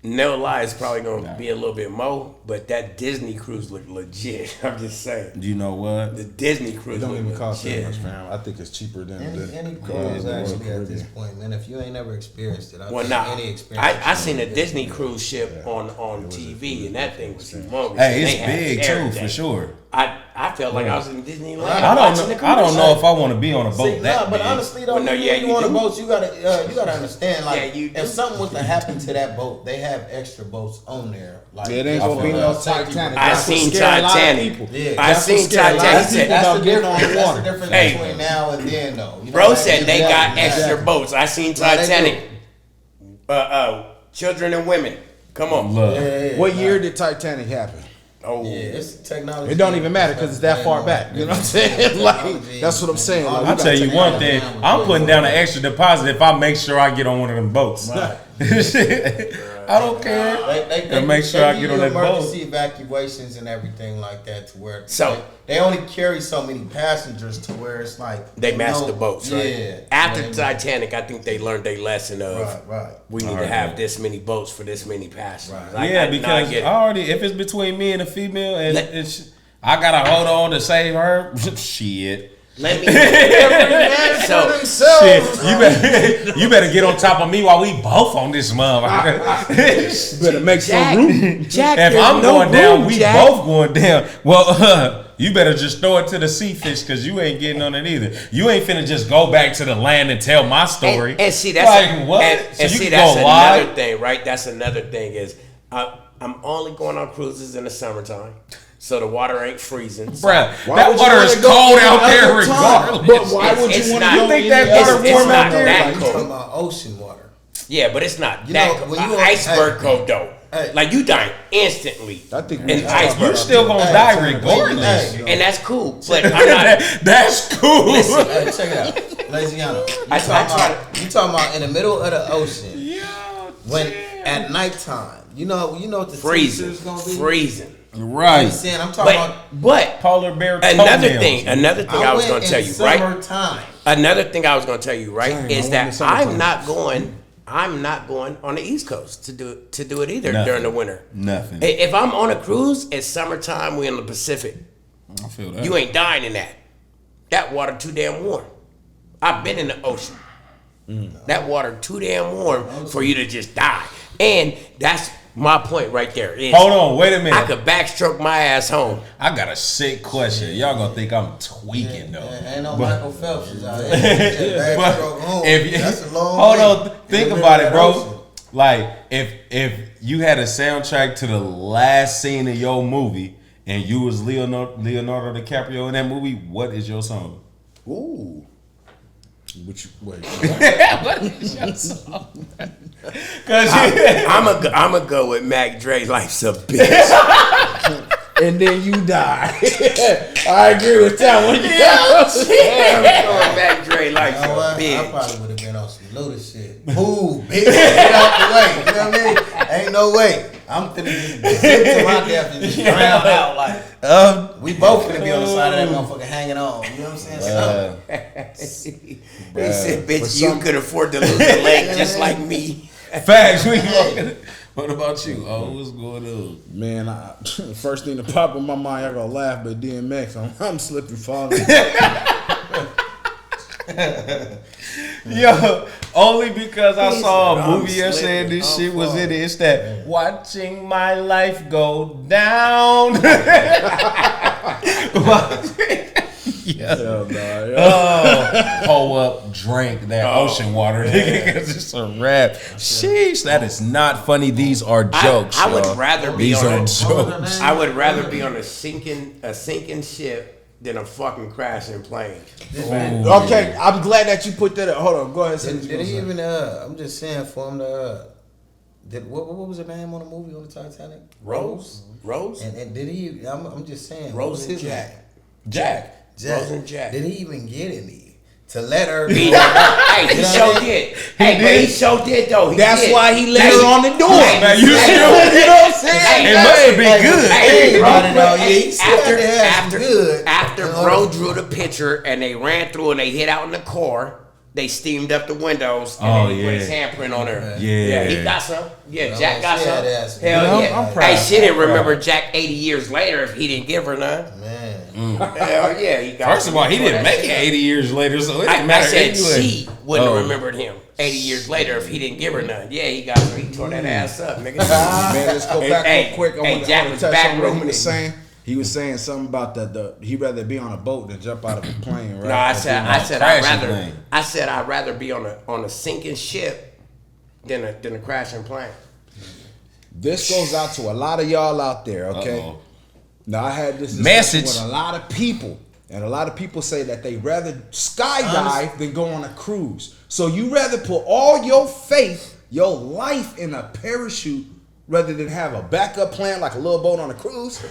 No lie, it's probably gonna be a little bit more, but that Disney cruise looked legit. I'm just saying. You know what? The Disney It cruise don't looked even cost that legit. much, fam. I think it's cheaper than Any the cruise Royal actually at this Caribbean. point, man. If you ain't never experienced it, I Well, think nah, any experience. I seen a Disney cruise ship on TV, and that thing was humongous. Hey, and it's they had big too, everything. for sure. I felt like I was in Disneyland. I don't know if I want to be on a boat See, that no, but big. honestly though, Well, no, when yeah, you you on a do. boat, you gotta understand, like, Yeah, you do. if something was to happen to that boat, they have extra boats on there. Like, Yeah, it ain't gonna be no Titanic. I That's what seen scare a lot of Titanic. people. Yeah, I that's seen what scared a lot of Titanic. He people said, about that's the getting on the difference. water. That's the difference Hey. between now and then, though. You know Bro what I said mean? they got Exactly. extra boats. I seen Right, they Titanic. Children and women. Come on. Look. What year did Titanic happen? Oh, Yeah, it's technology. It don't even matter because it's that far back. You know what I'm saying? Like, that's what I'm saying. Like, I'll tell you one thing. I'm putting down an extra deposit if I make sure I get on one of them boats. Right. I don't care. They make sure I get on that boat. Emergency evacuations and everything like that to where So- they only carry so many passengers to where it's like they master the boats, right? Yeah. After You know what Titanic, I think they learned their lesson of Right. we need to have this many boats for this many passengers. Right. Yeah, because I already, if it's between me and a female, and I gotta hold on to save her. Shit. Let me. So Shit, you better get on top of me while we both on this motherfucker. better make some room. Jack, If there's I'm no going down, room, we Jack. both going down. Well, you better just throw it to the sea fish because you ain't getting on it either. You ain't finna just go back to the land and tell my story. And see, that's like what? And So see, you that's can go lie? another thing, right? That's another thing is I'm only going on cruises in the summertime, so the water ain't freezing. So Bruh, Why that would you water wanna is go cold any out there other time? regardless. But why would It's you want not- to You go think any that other water it's warm not out there? that You cold. talking about ocean water? Yeah, but it's not You that know, cold. when you Iceberg hey, cold though. hey. Like you dying instantly. I think we in should talk iceberg. about You still gonna Hey, die hey, regardless. hey, And that's cool. But I'm not. That's cool. Hey, check it out, Layziano. You talking about in the middle of the ocean when at nighttime? You know what the temperature is gonna be. Freezing. Right. I'm saying, I'm talking about. But Polar bear another toenails. thing I was went going to tell in you, right? Summertime. Another thing I was going to tell you, right, Dang, is I went in that summertime. I'm not going on the East Coast to do it either Nothing. during the winter. Nothing. If I'm on a cruise, it's summertime. We in the Pacific. I feel that. You ain't dying in that. That water too damn warm. I've been in the ocean. That water too damn warm for you to just die. And that's my point right there. Is Hold on, wait a minute. I could backstroke my ass home. I got a sick question. Y'all gonna think I'm tweaking though. Ain't no Michael Phelps is out here. But That's a long hold way. on, think In the about middle it, of bro. that ocean. Like if you had a soundtrack to the last scene of your movie and you was Leonardo DiCaprio in that movie, what is your song? Ooh. Which wait. What is your song? Cause I'm a go with Mac Dre. Life's a bitch. And then you die. I agree with that one. I'm going Mac Dre. Life's You know a what? I bitch. probably would have been on some Luda shit. Move, bitch. Get out the way. You know what I mean? Ain't no way. I'm finna just zip to my death and just drown out. Like, we both finna be on the side of that motherfucker hanging on. You know what I'm saying? He said, bitch, you could afford to lose a leg just like me. facts. What about you? Oh, what's going on? Man, first thing to pop in my mind, y'all gonna laugh, but DMX, I'm slipping falling. Yo, only because I He saw said, a "I'm movie yesterday and this slipping, shit was I'm in it. It's that watching my life go down. Hell nah, yo. Oh, pull up, drink that ocean water, nigga, because it's a rap. Sheesh, that is not funny. These are jokes. I would y'all. rather be These on are a jokes. I would rather be on a sinking ship than a fucking crashing plane. Okay, I'm glad that you put that up. Hold on, go ahead. Did he even, I'm just saying for him to, what was the name on the movie on the Titanic? Rose? And did he, I'm just saying. Rose what was and his Jack. name? Jack. Rose and Jack. Did he even get any to let her? Hey, he You know what sure I mean? did. Hey, but he sure did though. He That's did. why he let her on the door. Now you Hey, still, You know what I'm saying? it must have been good. Hey, bro, bro, he still had to have some good. after bro drew the picture and they ran through and they hit out in the car, they steamed up the windows and Oh, then he put his yeah. handprint on her. Yeah. he got some. Yeah, No, Jack got she some. had ass. Hell You know, yeah. I'm proud. Hey, she didn't I'm proud. remember Jack 80 years later if he didn't give her none. Man. Hell yeah, he got First of all, he didn't make it 80 years later, so it I didn't matter said anyway. she wouldn't Oh. have remembered him 80 years later if he didn't give her none. Yeah, he got her. He tore that ass up, nigga. Man, let's go back Hey, real quick. I hey, want Jack to was touch back on what he rooming was it. saying. He was saying something about the he'd rather be on a boat than jump out of a plane, right? No, I said crashing plane. I'd rather be on a sinking ship than a crashing plane. This goes out to a lot of y'all out there, okay? Uh-oh. Now I had this discussion Message. with a lot of people, and a lot of people say that they rather skydive than go on a cruise. So you rather put all your faith your life in a parachute rather than have a backup plan like a little boat on a cruise.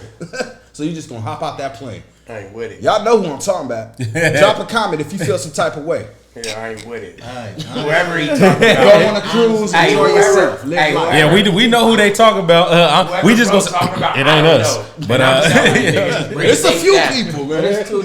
So you just gonna hop out that plane. I ain't with it. Y'all know who I'm talking about. Drop a comment if you feel some type of way. Yeah, I ain't with it. Alright. Whoever he talking about. Go on a cruise, Hey, enjoy whoever- yourself. Live hey, life. Yeah, we know who they talk about. We just Whoever gonna talking about, it I ain't don't us, know. but I'm telling you, niggas, It's a rethink few that. people, But man. it's two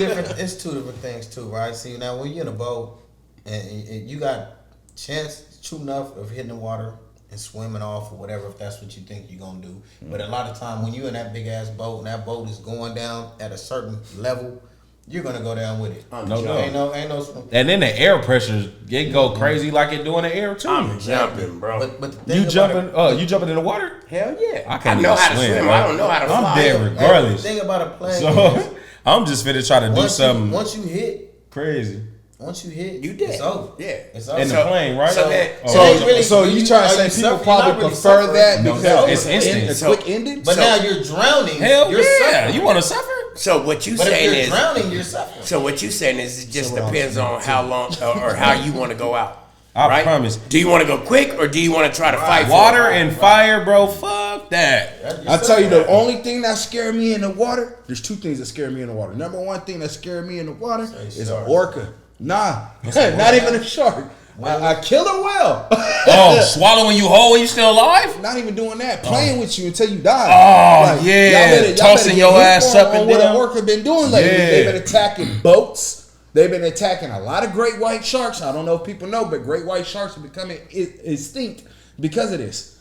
different things too, right? See, now when you're in a boat and you got chance true enough of hitting the water and swimming off or whatever, if that's what you think you're gonna do. But a lot of time when you're in that big ass boat and that boat is going down at a certain level, you're gonna go down with it. No doubt. Ain't no swim. And then the air pressure, it go crazy like it do in the air too. I'm jumping, bro. But the thing You about jumping? You jumping in the water? Hell yeah. I can't know even how to swim. bro. I don't know how to fly. I'm dead the regardless. thing about a plane is So I'm just finna try to do something once you hit, crazy You did. it's over. Yeah. It's over. in the plane, right? so that- Oh. So- ain't really- So you trying to say are you people suffering? probably You're not really prefer suffering. that No, because it's instant. a quick ending? But now you're drowning. Hell you're yeah! suffering. You want to suffer? So what you But if saying you're is, drowning, you're suffering. so what you saying is, it just depends on how long or how you want to go out. I right? promise. Do you want to go quick or do you want to try to fight? Water for it? and fire, bro. Fuck that. I tell you, the only thing that scared me in the water, there's two things that scare me in the water. Number one thing that scared me in the water is an orca. Nah, not even a shark. A killer whale. Oh, swallowing you whole and you still alive? Not even doing that. Playing with you until you die. Oh, yeah. y'all Tossing get your hip ass on up and what down. an orca been doing lately. Yeah. They've been attacking boats. They've been attacking a lot of great white sharks. I don't know if people know, but great white sharks are becoming extinct because of this.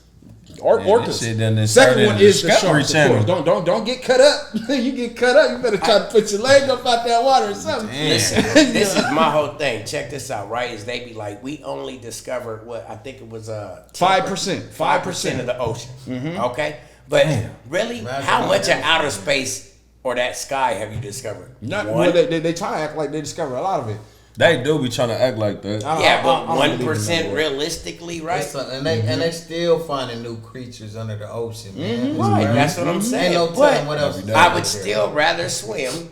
Orcas. this shit done Second started one in is the Discovery sharks. Channel. Of course. Don't get cut up. You get cut up, you better try to put your leg up out that water or something. Listen, this is my whole thing. Check this out, right? Is they be like, we only discovered what I think it was 5%. 5% of the ocean. Okay, but really, how much of outer space or that sky have you discovered? Not, One? well, they try to act like they discover a lot of it. They do be trying to act like that. Yeah, but I don't believe in 1% that. realistically, right? And they still finding new creatures under the ocean, man. Right, that's what I'm saying. Ain't no But telling what else is I out would there. still rather swim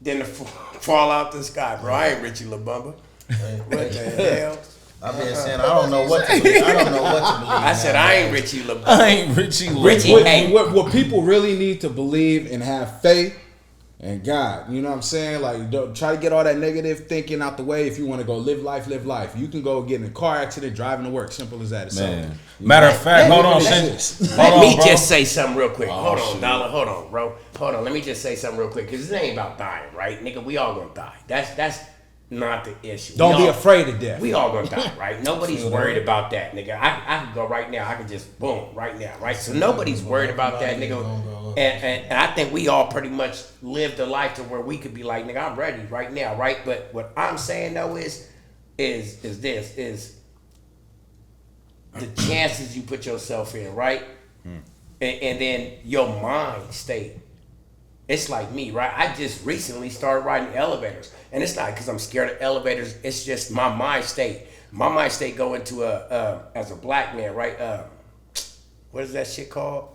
than to fall out the sky, bro. I ain't Richie LaBumba. What the hell? I've been saying I don't know what to believe. I don't know what to believe. I said I ain't Richie LaBumba. I ain't Richie. Richie. Lil. Hey. What people really need to believe and have faith and God, you know what I'm saying? Like, don't try to get all that negative thinking out the way. If you want to go live life, live life. You can go get in a car accident, driving to work. Simple as that. Man. Matter of fact, hold on, Shin. Let Hold me on, bro. just say something real quick. Hold on, shit. Dollar. Hold on, bro. Hold on. Let me just say something real quick because it ain't about dying, right, nigga? We all gonna die. That's not the issue. Don't We be all- afraid of death. We all gonna die, right? Nobody's worried about that, nigga. I could go right now. I could just boom right now, right? So nobody's worried about that, nigga. And I think we all pretty much lived a life to where we could be like, nigga, I'm ready right now, right? But what I'm saying though is the chances you put yourself in, right? And then your mind state. It's like me, right? I just recently started riding elevators. And it's not because I'm scared of elevators. It's just my mind state. My mind state go into as a black man, right? What is that shit called?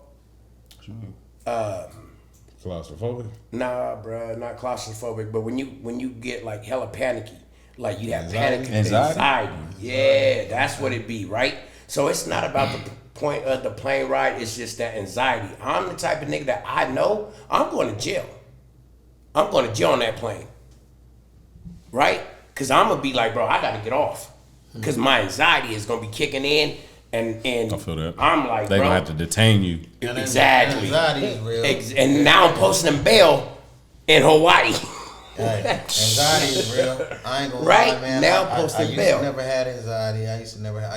Claustrophobic. Nah, bruh, not claustrophobic. But when you get like hella panicky, like you have Anxiety? anxiety. Yeah, that's what it be, right? So it's not about the point of the plane ride. It's just that anxiety. I'm the type of nigga that I know I'm going to jail. I'm going to jail on that plane, right? Because I'm gonna be like, bro, I got to get off, because my anxiety is gonna be kicking in, and I feel that. I'm like, They bro, gonna have to detain you. exactly. Anxiety is real. And now I'm posting them bail in Hawaii. Hey, anxiety is real. I ain't gonna Right? lie, man. Now I posted used bail. to never had anxiety. I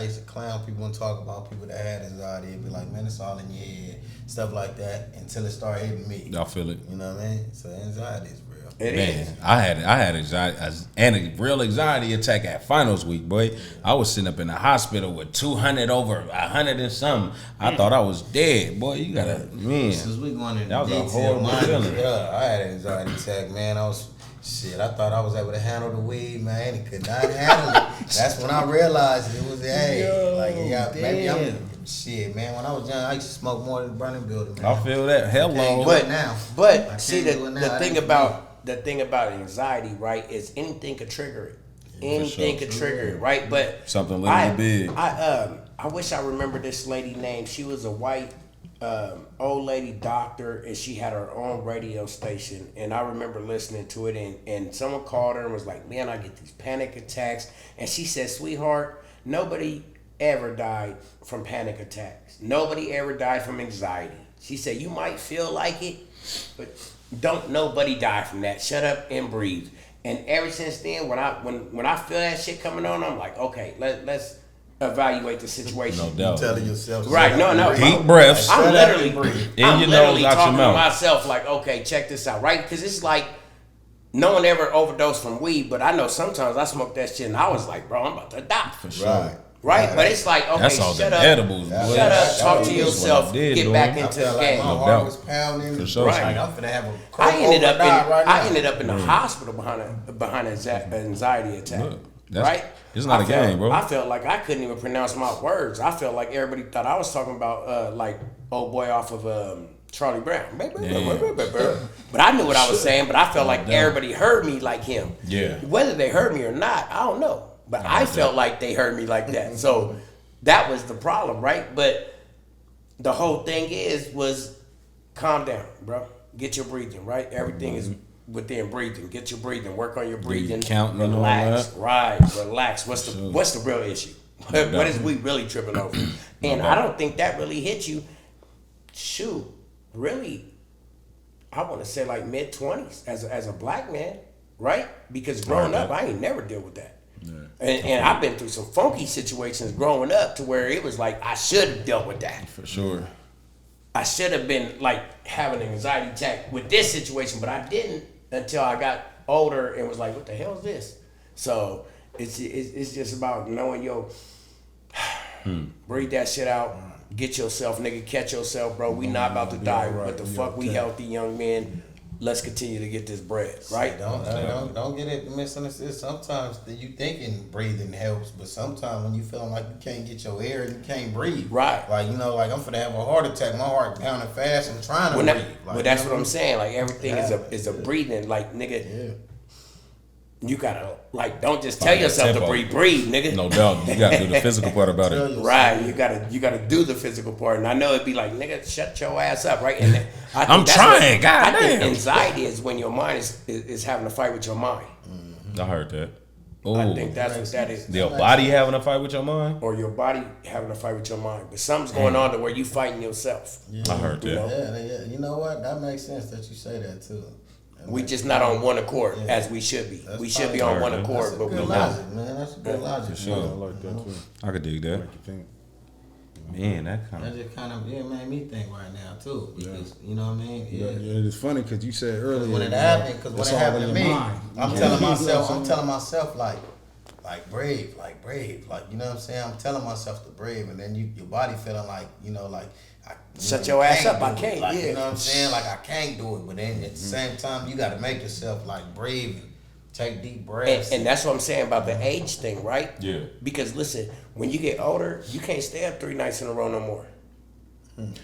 used to clown people and talk about people that had anxiety and be like, man, it's all in your head, stuff like that, until it started hitting me. I feel it. You know what I mean? So anxiety is real. It is. Man, I had anxiety and a real anxiety attack at finals week, boy. I was sitting up in the hospital with 200 over 100 and something. I thought I was dead, boy. You gotta, man. Since we going into That was a detail, horrible feeling. yeah, I had an anxiety attack, man. I thought I was able to handle the weed, man. It could not handle it. That's when I realized it was maybe I'm shit, man. When I was young, I used to smoke more than the burning building, man. I feel that. Hell I can't no. do it now. I But see, can't do it now. the It thing ain't about anxiety, right, is anything could trigger it. Anything sure. could trigger it, right? But Something literally big. I wish I remember this lady name. She was a white old lady doctor, and she had her own radio station. And I remember listening to it, and someone called her and was like, man, I get these panic attacks. And she said, sweetheart, nobody ever died from panic attacks. Nobody ever died from anxiety. She said, you might feel like it, but don't nobody die from that. Shut up and breathe. And ever since then, when I feel that shit coming on, I'm like, okay, let's evaluate the situation. No doubt. You telling yourself. Right, no. Deep breaths. I'm literally In your nose, out talking your to mouth. myself like, okay, check this out, right? Because it's like, no one ever overdosed from weed, but I know sometimes I smoke that shit and I was like, bro, I'm about to die. For sure. Right? But it's like, okay, That's all shut the up. edibles. Shut up, talk to yourself, did, get dude. back I into felt the like game. my No heart doubt. was pounding. For sure. Like, Right. I'm finna have a I ended up in the hospital behind an anxiety attack. Look, right? It's not a game, bro. I felt like I couldn't even pronounce my words. I felt like everybody thought I was talking about like old boy off of Charlie Brown. But I knew what I was saying, but I felt like everybody heard me like him. Yeah. Whether they heard me or not, I don't know. But I felt like they heard me like that. So that was the problem, right? But the whole thing was calm down, bro. Get your breathing, right? Everything is within breathing. Get your breathing. Work on your breathing. counting and all relax. that. Right. Relax. What's the real issue? What is we really tripping over? And I don't think that really hit you. Shoot, really, I want to say like mid-20s as a black man, right? Because growing up, I ain't never dealt with that. Yeah. And I've been through some funky situations growing up to where it was like I should have dealt with that. For sure. I should have been like having an anxiety attack with this situation, but I didn't until I got older and was like, what the hell is this? So it's just about knowing, breathe that shit out, get yourself, nigga, catch yourself, bro. We not about to die. Right. What the fuck? We healthy young men. Let's continue to get this bread, right? Don't get it misunderstood. Sometimes you thinking breathing helps, but sometimes when you feeling like you can't get your air and you can't breathe, Right. Like like I'm finna have a heart attack. My heart pounding fast. I'm trying to breathe. But that's what I'm saying. Like everything is a breathing. Like nigga, you gotta don't just tell yourself to breathe, nigga. No doubt. You gotta do the physical part about it. Right, you gotta do the physical part, and I know it'd be like, nigga, shut your ass up, right? And I think I'm trying, I think goddamn. anxiety is when your mind is having a fight with your mind. I heard that. Ooh. I think that's what that is. Your body having a fight with your mind? Or your body having a fight with your mind, but something's going on to where you fighting yourself. I heard that. Yeah. You know what? That makes sense that you say that too. We just not on one accord as we should be. We should be on one accord, but we good not. logic, man. That's a good logic. For sure. I like that too. I could dig that. Make you think. Man, that kind That of. just kind of made me think right now too. Because you know what I mean? Yeah, it's funny because you said earlier When it happened, because when it's it all happened in to your me, mind. I'm telling myself like brave, like you know what I'm saying? I'm telling myself to brave, and then your body feeling like Shut your ass up, I can't, Like, yeah. You know what I'm saying? Like I can't do it, but then at the same time, you got to make yourself like brave and take deep breaths. And that's what I'm saying about the age thing, right? Yeah. Because listen, when you get older, you can't stay up 3 nights in a row no more.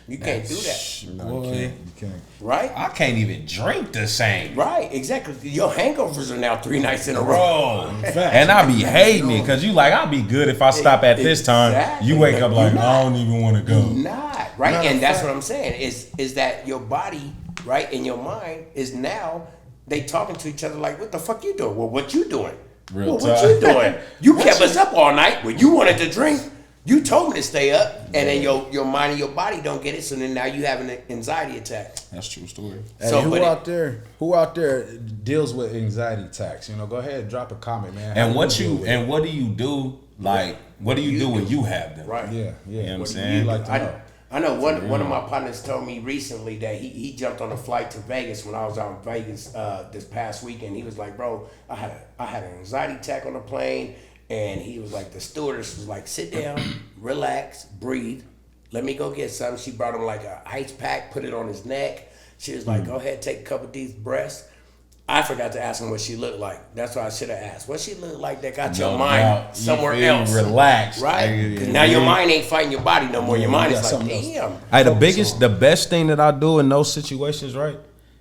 You can't do that, No, you can't. right? I can't even drink the same. Right, exactly. Your hangovers are now 3 nights in a row. Bro, and I be hating it because you like I'll be good if I stop at this time. Exactly. You wake up like I don't even want to go. Not right, and that's what I'm saying is that your body, right, and your mind is now they talking to each other like, what the fuck you doing? Well, what you doing? Real What talk. you doing? You kept us up all night. Well, you wanted to drink. You told me to stay up, and then your mind and your body don't get it. So then now you have an anxiety attack. That's true story. Hey, So, who but out there deals with anxiety attacks? Go ahead and drop a comment, man. How And do what deal with it? and what do you do? Like, what do you do when you have them? Right. Yeah. You know what I'm What do saying? you like to know? I know one of my partners told me recently that he jumped on a flight to Vegas when I was out in Vegas this past weekend. He was like, bro, I had an anxiety attack on the plane, and he was like, the stewardess was like, sit down, relax, breathe. Let me go get something. She brought him like an ice pack, put it on his neck. She was like, go ahead, take a couple deep breaths. I forgot to ask him what she looked like. That's what I should have asked. What she looked like that got your No mind doubt. somewhere You feel else. relaxed. Right? 'Cause now your mind ain't fighting your body no more. Your mind is like, damn. Hey, the best thing that I do in those situations, right,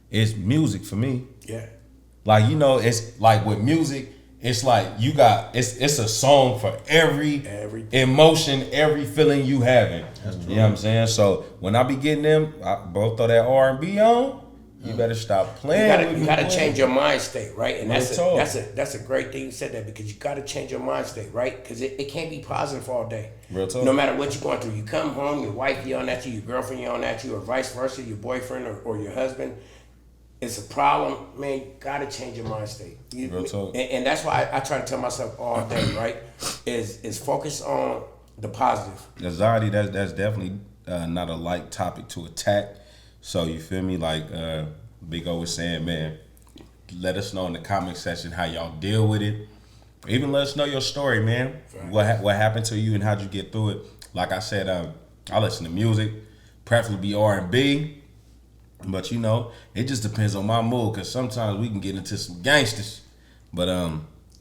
is music for me. Yeah. Like, it's like with music, it's like you got it's a song for every emotion, every feeling you having. You know what I'm saying? So when I be getting them, I both throw that R&B on. You better stop playing. You gotta change your mind state, right? And that's a great thing you said that, because you gotta change your mind state, right? Because it can't be positive all day. Real talk. No matter what you're going through, you come home, your wife yelling at you, your girlfriend yelling at you, or vice versa, your boyfriend or your husband. It's a problem, man. You gotta change your mind state. Real talk. And that's why I try to tell myself all day, right? Is focus on the positive. Anxiety, that's definitely not a light topic to attack. So you feel me? Like Big O was saying, man, let us know in the comment section how y'all deal with it. Even let us know your story, man. Right. What happened to you and how'd you get through it? Like I said, I listen to music, preferably R&B. But you know, it just depends on my mood, because sometimes we can get into some gangsters. But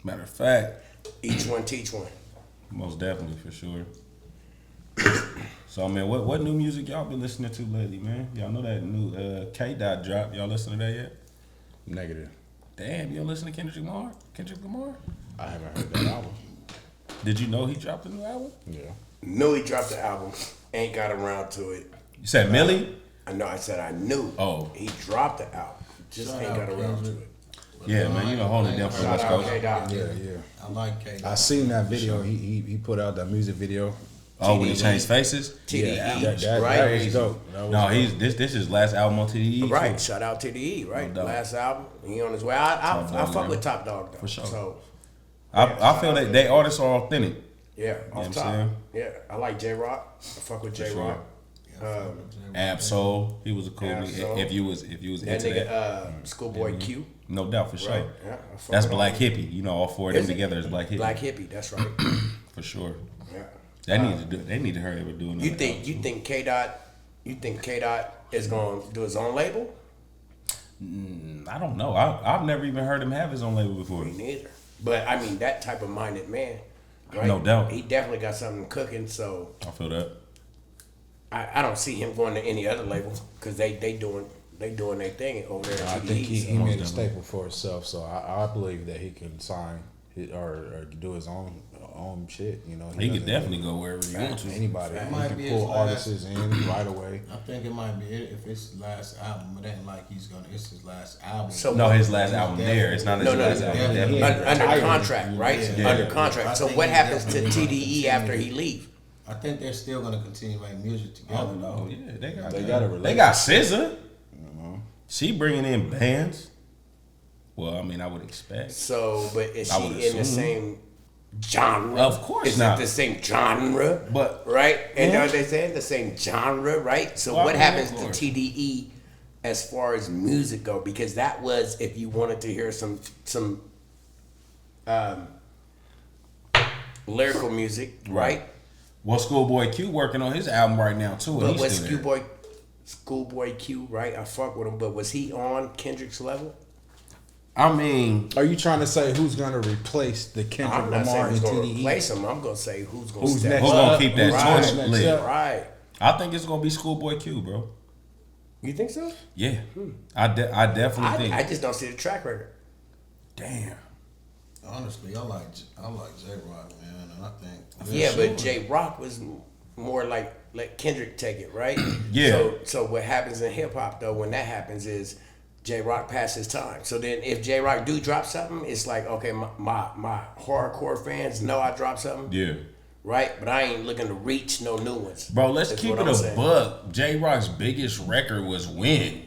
matter of fact, each one teach one. Most definitely, for sure. So man, what new music y'all been listening to lately, man? Y'all know that new K-Dot drop. Y'all listen to that yet? Negative. Damn, you don't listen to Kendrick Lamar? Kendrick Lamar? I haven't heard that album. Did you know he dropped a new album? Yeah. Knew he dropped the album. Ain't got around to it. You said Millie? I know. I said I knew. Oh. He dropped the album. Just ain't got around to it. Yeah, man, you know, holding it down for West Coast. Yeah. I like K-Dot. I seen that video. He put out that music video. Oh, when he changed faces? TDE, that was dope. No, this is last album on TDE. Right, too. shout out TDE, right? No doubt. Last album, he on his way. I fuck with Top Dog though. For sure. So I feel that they artists are authentic. yeah, what I'm off top. saying? Yeah, I like J Rock. I fuck with J Rock. Absol, he was a cool nigga. Ab-Soul. If you was That into nigga, that, Schoolboy Q. no doubt for sure. Right. Yeah, I fuck That's with Black all. Hippie. You know, all four of them Is it? together is Black Hippie. Black Hippie, that's right. For sure. Yeah. They need to hurry up and do another You think K-Dot is gonna do his own label? I don't know. I've never even heard him have his own label before. Me neither. But I mean, that type of minded man, right? No doubt. He definitely got something cooking. So I feel that. I don't see him going to any other label, because they doing their thing over there. I At think TDE, he so. made a staple for himself. So I believe that he can sign or do his own shit. You know, He could definitely go wherever he wants to. Anybody. That He might can be pull his last- artists in right away. I think it might be if it's his last album. It ain't like it's his last album. So- No, his last album there. It's not his No, last album. yeah, Definitely. yeah. Under Retired. contract, right? Yeah. Under contract. I So think what he happens to definitely TDE after he leave? I think they're still gonna continue to make music together. Oh no, yeah, they got a they relationship. got SZA. She bringing in bands. Well, I mean, I would expect. So, but is I she would in the assume. same genre? Of course is not. it the same genre? But- right, and Yeah. are they saying the same genre? Right. So Well, what I mean, happens of to course. TDE as far as music go? Because that was, if you wanted to hear some lyrical music, right? Well, Schoolboy Q working on his album right now too. And But he's was still there. Schoolboy Q, right? I fuck with him, but was he on Kendrick's level? I mean, Are you trying to say who's going to replace the Kendrick I'm not Lamar saying and who's going to TDE? replace him. I'm going to say who's going to Who's step next who's up. gonna keep that Right. torch Next lit? up. Right. I think it's gonna be Schoolboy Q, bro. You think so? Yeah, I definitely think. I just don't see the track record. Damn. Honestly, I like J Rock, man, and I think Yeah, but J Rock was more like let Kendrick take it, right? Yeah. So what happens in hip hop though, when that happens, is J Rock passes time. So then if J Rock do drop something, it's like, okay, my hardcore fans know I dropped something, Yeah. right? But I ain't looking to reach no new ones. Bro, let's That's keep what it I'm a saying. buck. J Rock's biggest record was Win.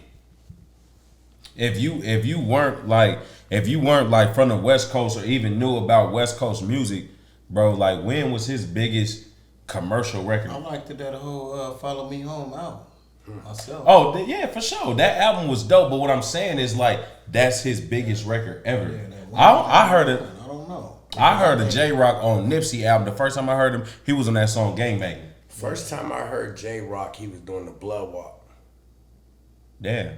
If you weren't like from the West Coast or even knew about West Coast music, bro, like Win was his biggest commercial record. I liked that whole "Follow Me Home" album myself. Oh yeah, for sure. That album was dope. But what I'm saying is like that's his biggest record ever. Yeah, that one I heard it. I don't know. I heard a J Rock on Nipsey album. The first time I heard him, he was on that song Gangbang. First time I heard J Rock, he was doing the Blood Walk. Damn.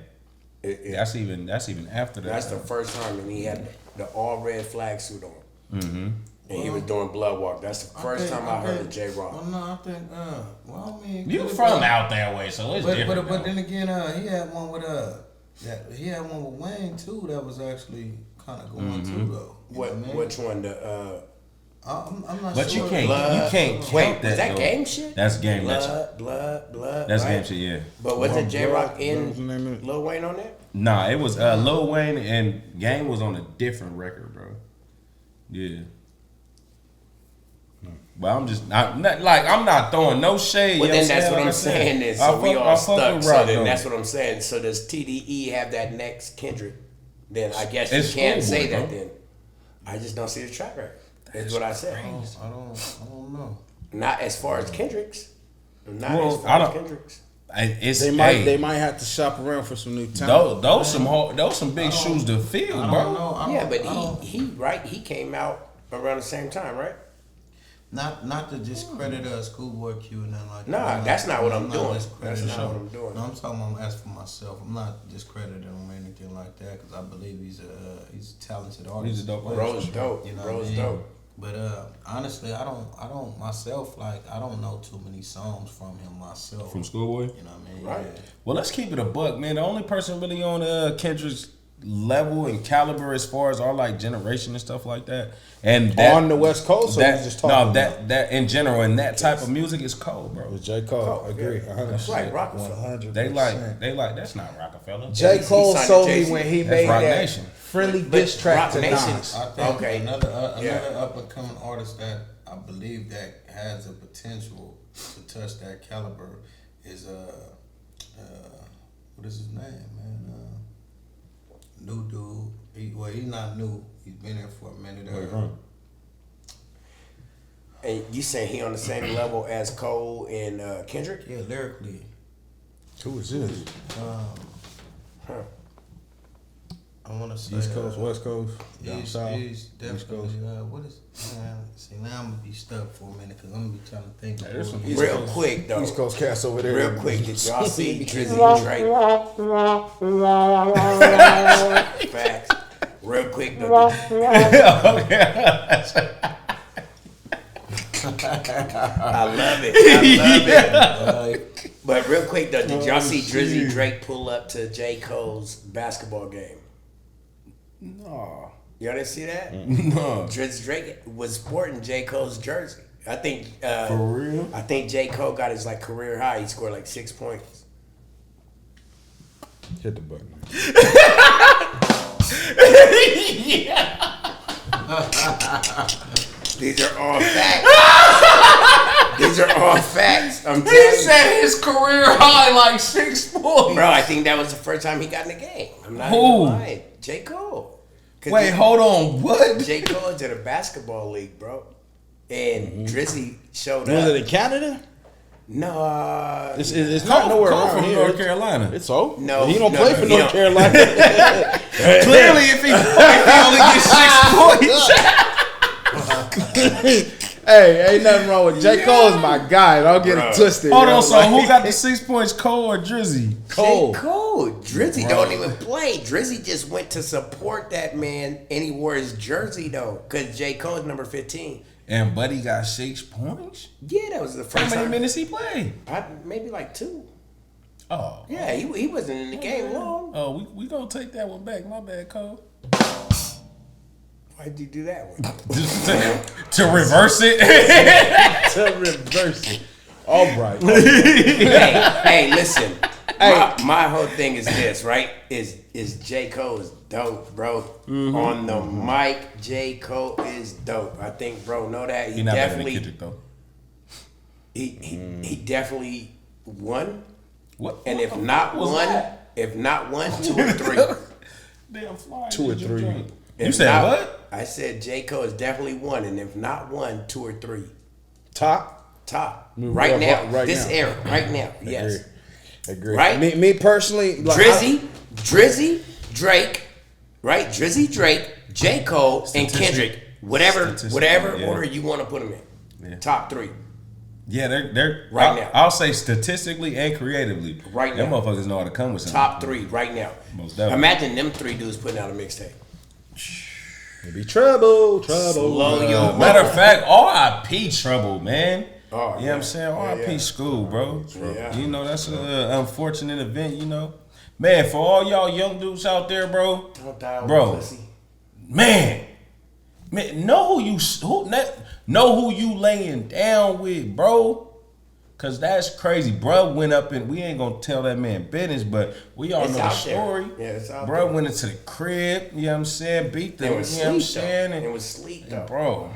It- That's even after that. That's the first time, and he had the all red flag suit on. Mm-hmm. And he was doing Blood Walk. That's the first time I heard of J Rock. Well, no, I think. Well, I mean, You could've from been- out that way, so it's different. But though. then again, he had one with he had one with Wayne too. That was actually kind of going too though. What? Which one? The I'm not But sure. you can't count wait, that. was that though. game shit? That's game. Blood. That's right? game shit. Yeah. But wasn't J Rock What was the name of in it? Lil Wayne on that? Nah, it was Lil Wayne and Game was on a different record, bro. Yeah. But I'm just I'm not throwing no shade. Well, you know then that's what Like I'm I said, saying. Then I so we fuck- all I fuck stuck. with So Rock, then though. that's what I'm saying. So does TDE have that next Kendrick? Then I guess It's you can't Schoolboy, say that. bro. Then I just don't see the track record. That's what I said. I don't know. Not as far as Kendrick's. Not Well, as I far as don't- Kendrick's. It's They might have to shop around for some new talent. those some big shoes to fill, I bro. don't know. Yeah, but he came out around the same time, right? Not to discredit Schoolboy Q and nothing like Nah, that. that's not what I'm doing. discrediting That's not him. what I'm doing. No, I'm talking about as for myself. I'm not discrediting him or anything like that because I believe he's a talented artist. He's a dope as well. Bro's dope. You know Bro's what I mean? dope. But honestly, I don't myself I don't know too many songs from him myself. From Schoolboy. You know what I mean? Right. Yeah. Well, let's keep it a buck, man. The only person really on Kendrick's level and caliber as far as our like generation and stuff like that, and that, On the West Coast, or that you just talking that in general and that type of music is cold, bro. with J. Cole. Cole, Agree. yeah. 100%. Right, Rockefeller. 100%. They like that's not Rockefeller. J. He Cole signed to sold me Jay-Z. when he That's made Rock that Nation. friendly But diss track Rock to Nation- Nas. I think Okay. another Yeah. up and coming artist that I believe that has the potential to touch that caliber is what is his name, man? New dude. He's not new. He's been here for a minute. And you saying he on the same level as Cole and Kendrick? Yeah, lyrically. Who is this? I want to say East Coast, West Coast, down south, He's East definitely. Coast. What is? See, now I'm gonna be stuck for a minute because I'm gonna be trying to think. Hey, there's some of East Real quick though. East Coast cast over there. Real quick, did y'all see Drizzy and Drake? Facts. Real quick though. I love it. But real quick though, did y'all see Drizzy Drake pull up to J. Cole's basketball game? No. Y'all didn't see that? No. Drizzy Drake was sporting J. Cole's jersey. I think For real? I think J. Cole got his like career high. He scored like 6 points. Hit the button. These are all facts. These are all facts. I'm telling He you. said his career high like 6 points. Bro, I think that was the first time he got in the game. I'm not Who? even lying. J. Cole. 'Cause Wait, hold on. What? J. Cole is in a basketball league, bro. And Drizzy showed Was it up. in Canada? No, It's not nowhere Cole around from here. North Carolina. It's so. No, he don't no, play for he North don't. Carolina. Clearly, if he only gets 6 points. Hey, ain't nothing wrong with J. Cole is my guy. Don't get Bro. it twisted. Hold yo. on, so Like, who got the 6 points, Cole or Drizzy? Cole? J. Cole. Drizzy don't even play. Drizzy just went to support that man, and he wore his jersey though, because J. Cole's number 15. And Buddy got 6 points? Yeah, that was the How first many time. minutes he played? Maybe like 2. Oh. Yeah, he wasn't in the game long. Oh, we gonna take that one back. My bad, Cole. Why'd you do that one? Just to reverse it. To reverse it. All right. hey, listen. Hey. My whole thing is this, right? Is J. Cole is dope, bro. On the mic, J. Cole is dope. I think bro know that. He He not better than definitely Kendrick though. he definitely won. What? And what if the not fuck was one, that? if not one, 2 or 3. Damn fly. 2 or 3. You If said not- what? I said J. Cole is definitely 1, and if not 1, 2 or 3. Top. Top. Mm, Right yeah, now. right This now. era. Right now. Yes. Agree. Right? Me personally, like, Drizzy, Drake, right? Drizzy, Drake, J. Cole, and Kendrick. Whatever yeah. order you want to put them in. Yeah. Top 3. Yeah, they're Right now. I'll say statistically and creatively. Right them now. motherfuckers know how to come with something. Top 3 right now. Most definitely. Imagine them 3 dudes putting out a mixtape. it be trouble. Slow your Matter of fact, R.I.P. Trouble, man. Oh, You know what yeah. I'm saying? R.I.P. Yeah. School, bro. Yeah. You know, that's an unfortunate event, you know. Man, for all y'all young dudes out there, bro. Don't die over Bro. pussy. man, know who you laying down with, bro. Cause that's crazy. Bruh went up and we ain't gonna tell that man business, but we all know the story. Yeah, it's out Bruh there. went into the crib, you know what I'm saying? Beat them, It you was know what I'm sleep, saying? though. And, It was sleep, though. bro,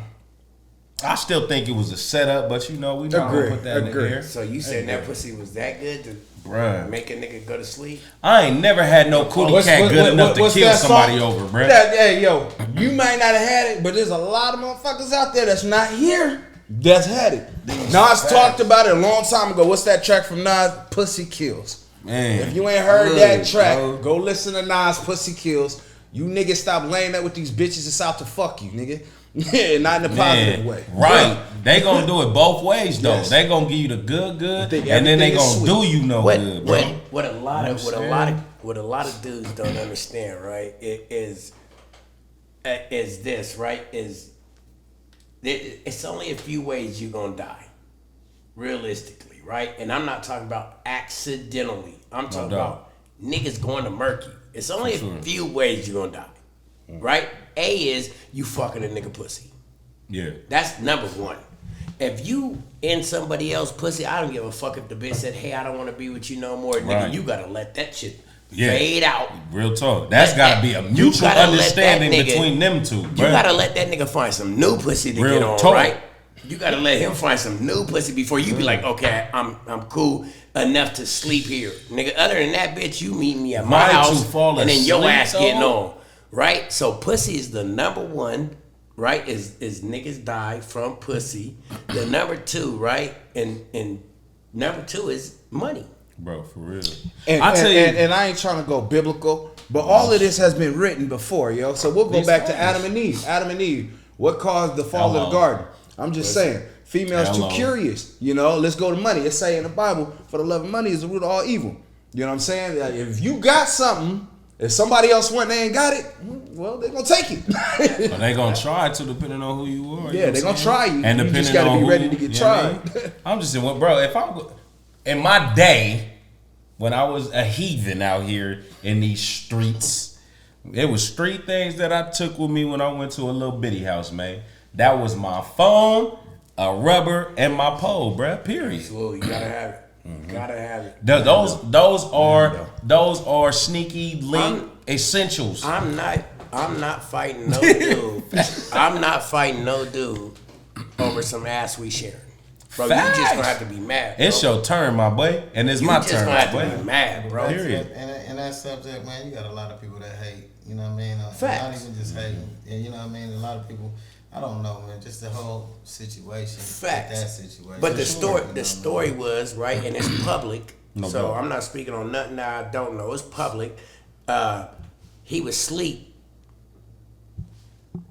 I still think it was a setup, but we not gonna put that in there. So you said that pussy was that good to Bruh. make a nigga go to sleep? I ain't never had no cootie cat good enough to what's kill that somebody song? over, bruh. Hey, yo, you might not have had it, but there's a lot of motherfuckers out there that's not here that's had it. Nas talked about it a long time ago. What's that track from Nas? Pussy Kills. Man. If you ain't heard that track, bro. go listen to Nas Pussy Kills. You niggas stop laying up with these bitches. It's out to fuck you, nigga. Yeah, not in a positive way. Right. They gonna do it both ways though. Yes. They gonna give you the good, Think and then they everything is gonna do you no good, bro. What a lot of dudes don't understand, right? It is this, right? It's only a few ways you're gonna die, realistically, right? And I'm not talking about accidentally. I'm talking about niggas going to murky. It's only a few ways you're gonna die, right? A is you fucking a nigga pussy. Yeah. That's number one. If you in somebody else pussy, I don't give a fuck if the bitch said, "Hey, I don't want to be with you no more," nigga. Right. You gotta let that shit fade out. Real talk. That's gotta be a You mutual gotta let that understanding nigga- between them two, You bro. gotta let that nigga find some new pussy to Real get on, talk. right? You gotta let him find some new pussy before you be like, okay, I'm cool enough to sleep here, nigga. Other than that, bitch, you meet me at my Right, house, to fall and then your asleep, ass getting though? on, right? So pussy is the number one, right? Is niggas die from pussy. The number two, right? And number two is money. Bro, for real. And I tell you, and I ain't trying to go biblical, but all of this has been written before, yo. So we'll go These back to facts. Adam and Eve. Adam and Eve. What caused the fall of Hello. the garden? I'm just saying, females Hello. too curious. You know, let's go to money. It say in the Bible, for the love of money is the root of all evil. You know what I'm saying? Like, if you got something, if somebody else went and they ain't got it, well, they're gonna take it. but they gonna try to, depending on who you are. Yeah, they gonna try you. And You depending just gotta on be who, ready to get you know what I mean? tried. I'm just saying, well, bro, if I'm in my day when I was a heathen out here in these streets, it was three things that I took with me when I went to a little bitty house, man. That was my phone, a rubber, and my pole, bro. Period. Absolutely, you gotta have it. Gotta have it. Those are sneaky link essentials. I'm not fighting no dude. I'm not fighting no dude over some ass we sharing. Bro, Facts. you just gonna have to be mad, bro. It's your turn, my boy, and it's You my just turn, gonna my have to boy. be mad, bro. Period. And that subject, man, you got a lot of people that hate. You know what I mean? Not Facts. even just hating. And you know what I mean? A lot of people, I don't know, man. Just the whole situation. Facts. That situation. But the Sure, you know, story was right, and it's public. No so doubt. I'm not speaking on nothing that I don't know. It's public. He was asleep,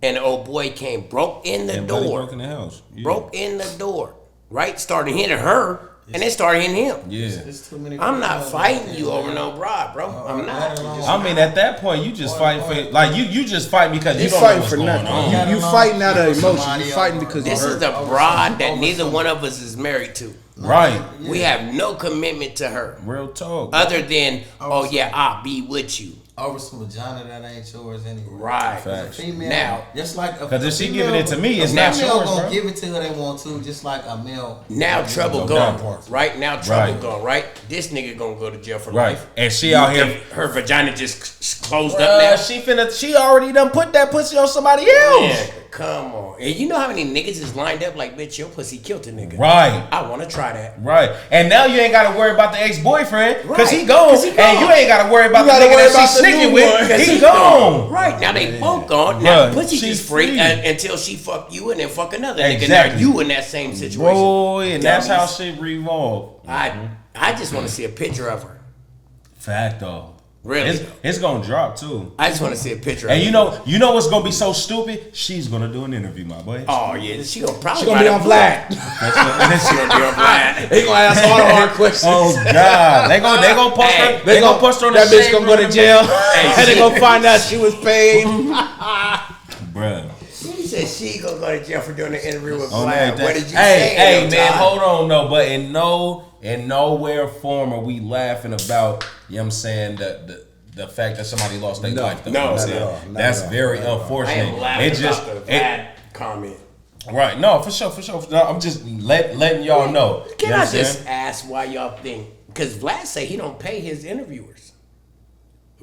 and the old boy came, broke in the And Buddy door, broke in the house. Yeah. broke in the door. Right, started hitting her, and then started hitting him. Yeah. It's too many I'm people not out fighting there, you man. over no broad, bro. I'm not. I mean, at that point, you just fight for like you just fight because you You don't know fighting what's for going nothing. on. You fighting out of emotion. Somebody You fighting over. because This you is hurt. the broad that neither one of us is married to. Right. We have no commitment to her, Real talk. other than, oh yeah, I'll be with you. Over some vagina that ain't yours anyway. Right. Facts. Female, Now- just like a 'Cause if she female- giving it to me, it's a not female yours, gonna bro. give it to her they want to, just like a male. Now trouble No gone, doubt. right? Now trouble Right. gone, right? This nigga gonna go to jail for Right. life. And she out here. Her vagina just closed up now. She already done put that pussy on somebody else. Man, come on. And you know how many niggas is lined up like, bitch, your pussy killed a nigga. Right. I want to try that. Right. And now you ain't gotta worry about the ex-boyfriend because he Right. gone. 'Cause he And gone. you ain't gotta worry about You the gotta nigga worry that about she's the sticking new with one. because He he gone. Right. Now they both gone. Now Bruh, pussy she's just free free. until she fuck you and then fuck another nigga. Exactly. Now you in that same situation. Boy, and that's how Dummies. shit revolve. I just want to see a picture of her. Fact though. Really? It's gonna drop too. I just want to see a picture And of you her. know what's gonna be so stupid? She's gonna do an interview, my boy. Oh yeah, she gonna probably She gonna be on Vlad. She gonna be on Vlad. They gonna ask all the hard questions. Oh God, they gonna post her. Hey, They gonna post her on the That bitch shade gonna go to room. jail. Hey, And they gonna find out she was paid. Bruh. He said she gonna go to jail for doing the interview with On Vlad. everything. What did you hey, say? hey, though, man, Todd? hold on, no, but in nowhere form are we laughing about, you know what I'm saying, the fact that somebody lost their life. Though, No, you know what I'm not at saying? all, not That's at all. very I am unfortunate. laughing It just about the Vlad comment. right. No, for sure. No, I'm just letting y'all know. Can You know I what I'm just saying? ask why y'all think? Because Vlad say he don't pay his interviewers.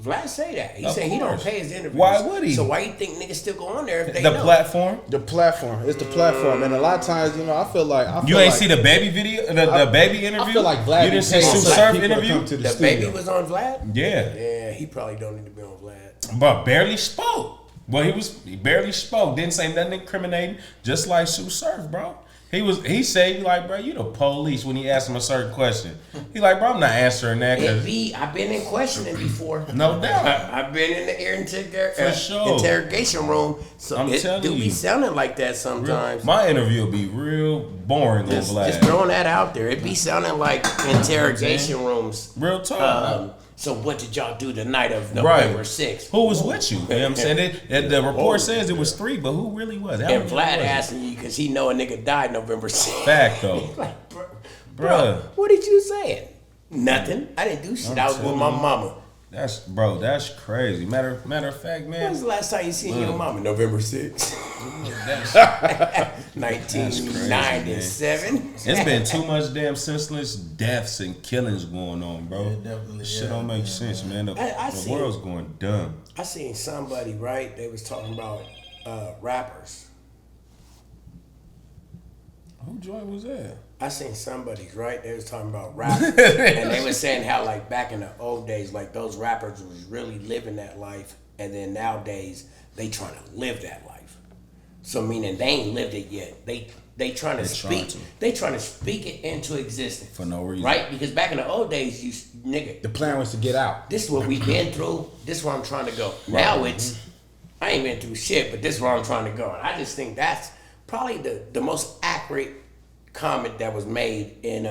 Vlad say that. He Of say he don't course. pay his interviewers. Why would he? So why you think niggas still go on there if they The know? platform. The platform. It's the platform, and a lot of times, you know, I feel like You ain't see the baby video, the baby interview. I feel like Vlad. You didn't see Sue Sue Surf interview. To the The studio. baby was on Vlad? Yeah, Yeah, he probably don't need to be on Vlad. but barely spoke. Well, he barely spoke. Didn't say nothing incriminating. Just like Sue Surf, bro. He said, like, bro, you the police when he asked him a certain question. He like, bro, I'm not answering that. I've been in questioning before. No doubt. I've been in the For sure. interrogation room. So I'm it telling do be you. sounding like that sometimes. My interview will be real boring on Just Vlad. throwing that out there. It be sounding like interrogation rooms. Real talk. So what did y'all do the night of Right. November 6th? Who was with you? You know what I'm saying? The report says it was 3, but who really was? How And many Vlad was it? asking you because he know a nigga died November 6th. Fact though. Like, bro, Bruh. what did you say? Nothing. I didn't do shit. I was with my mama. That's crazy. Matter of fact, When man. was the last time you seen your mama? November 6th. That's 1997. It's been too much damn senseless deaths and killings going on, bro. Yeah, definitely, Shit yeah, don't make yeah, sense, man. The I see. world's going dumb. I seen somebody, right? They was talking about rappers. Who joint was that? I seen somebody's, right? They was talking about rappers. And they was saying how, like, back in the old days, like, those rappers was really living that life. And then nowadays, they trying to live that life. So, meaning they ain't lived it yet. They trying to trying speak. to. They trying to speak it into existence. For no reason. Right? Because back in the old days, you, nigga, The plan was to get out. this is what we've been through. This is where I'm trying to go. Now it's, I ain't been through shit, but this is where I'm trying to go. And I just think that's probably the most accurate comment that was made in,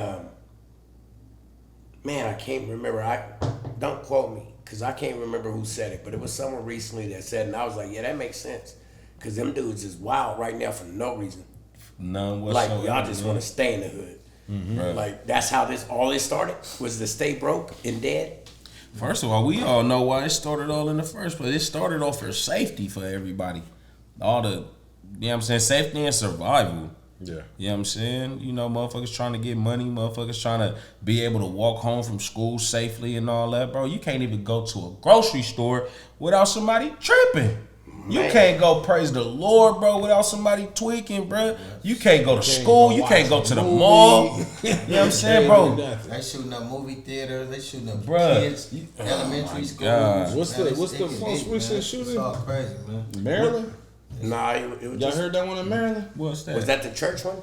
man, I can't remember. Don't quote me, because I can't remember who said it, but it was someone recently that said it, and I was like, yeah, that makes sense. Because them dudes is wild right now for no reason. None Like, whatsoever. y'all just want to stay in the hood. Right. Like, that's how all this started, was to stay broke and dead. First of all, we all know why it started all in the first place. It started off for safety for everybody. All the, you know what I'm saying, safety and survival. Yeah. You know what I'm saying? You know, motherfuckers trying to get money, motherfuckers trying to be able to walk home from school safely and all that, bro. You can't even go to a grocery store without somebody tripping. You Man. can't go praise the Lord, bro, without somebody tweaking, bro. You can't go to school. You can't go to the mall. You know what I'm saying, bro? They shooting up movie theaters. They shooting up Bruh. kids, elementary schools. God. What's Man, the it's most big, recent man. shooting? It's all crazy, man. Maryland? Nah, it was Y'all just, heard that one in Maryland? What's that? was that the church one?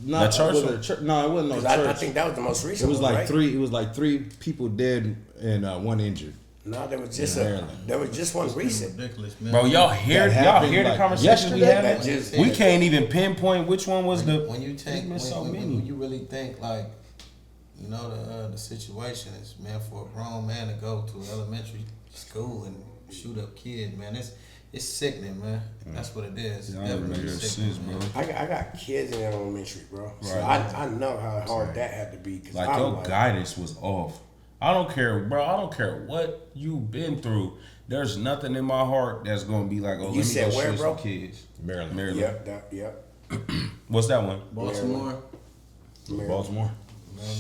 No, The church was one? it a church? No, it wasn't no 'Cause church. I think that was the most it recent was one, like right? three. It was like 3 people dead and 1 injured. No, there was just Maryland. there was just one recent. Ridiculous, man. Bro, y'all hear That y'all happened, hear the like, conversation we yesterday? had? That just- We can't even pinpoint which one was the. when you take There's been so many. when you really think like, you know, the situation is, man, for a grown man to go to elementary school and shoot up kids, man, it's sickening, man. That's what it is. It's Y'all don't definitely make sickening, sense, man. bro. I got kids in elementary, bro. So Right. I know how hard that had to be. Cause Like I'm your guidance was off. I don't care, bro. I don't care what you've been through. There's nothing in my heart that's gonna be like, oh, let me said go where, shoot bro? some kids. Maryland. Maryland. Yep. What's that one? Baltimore. Baltimore.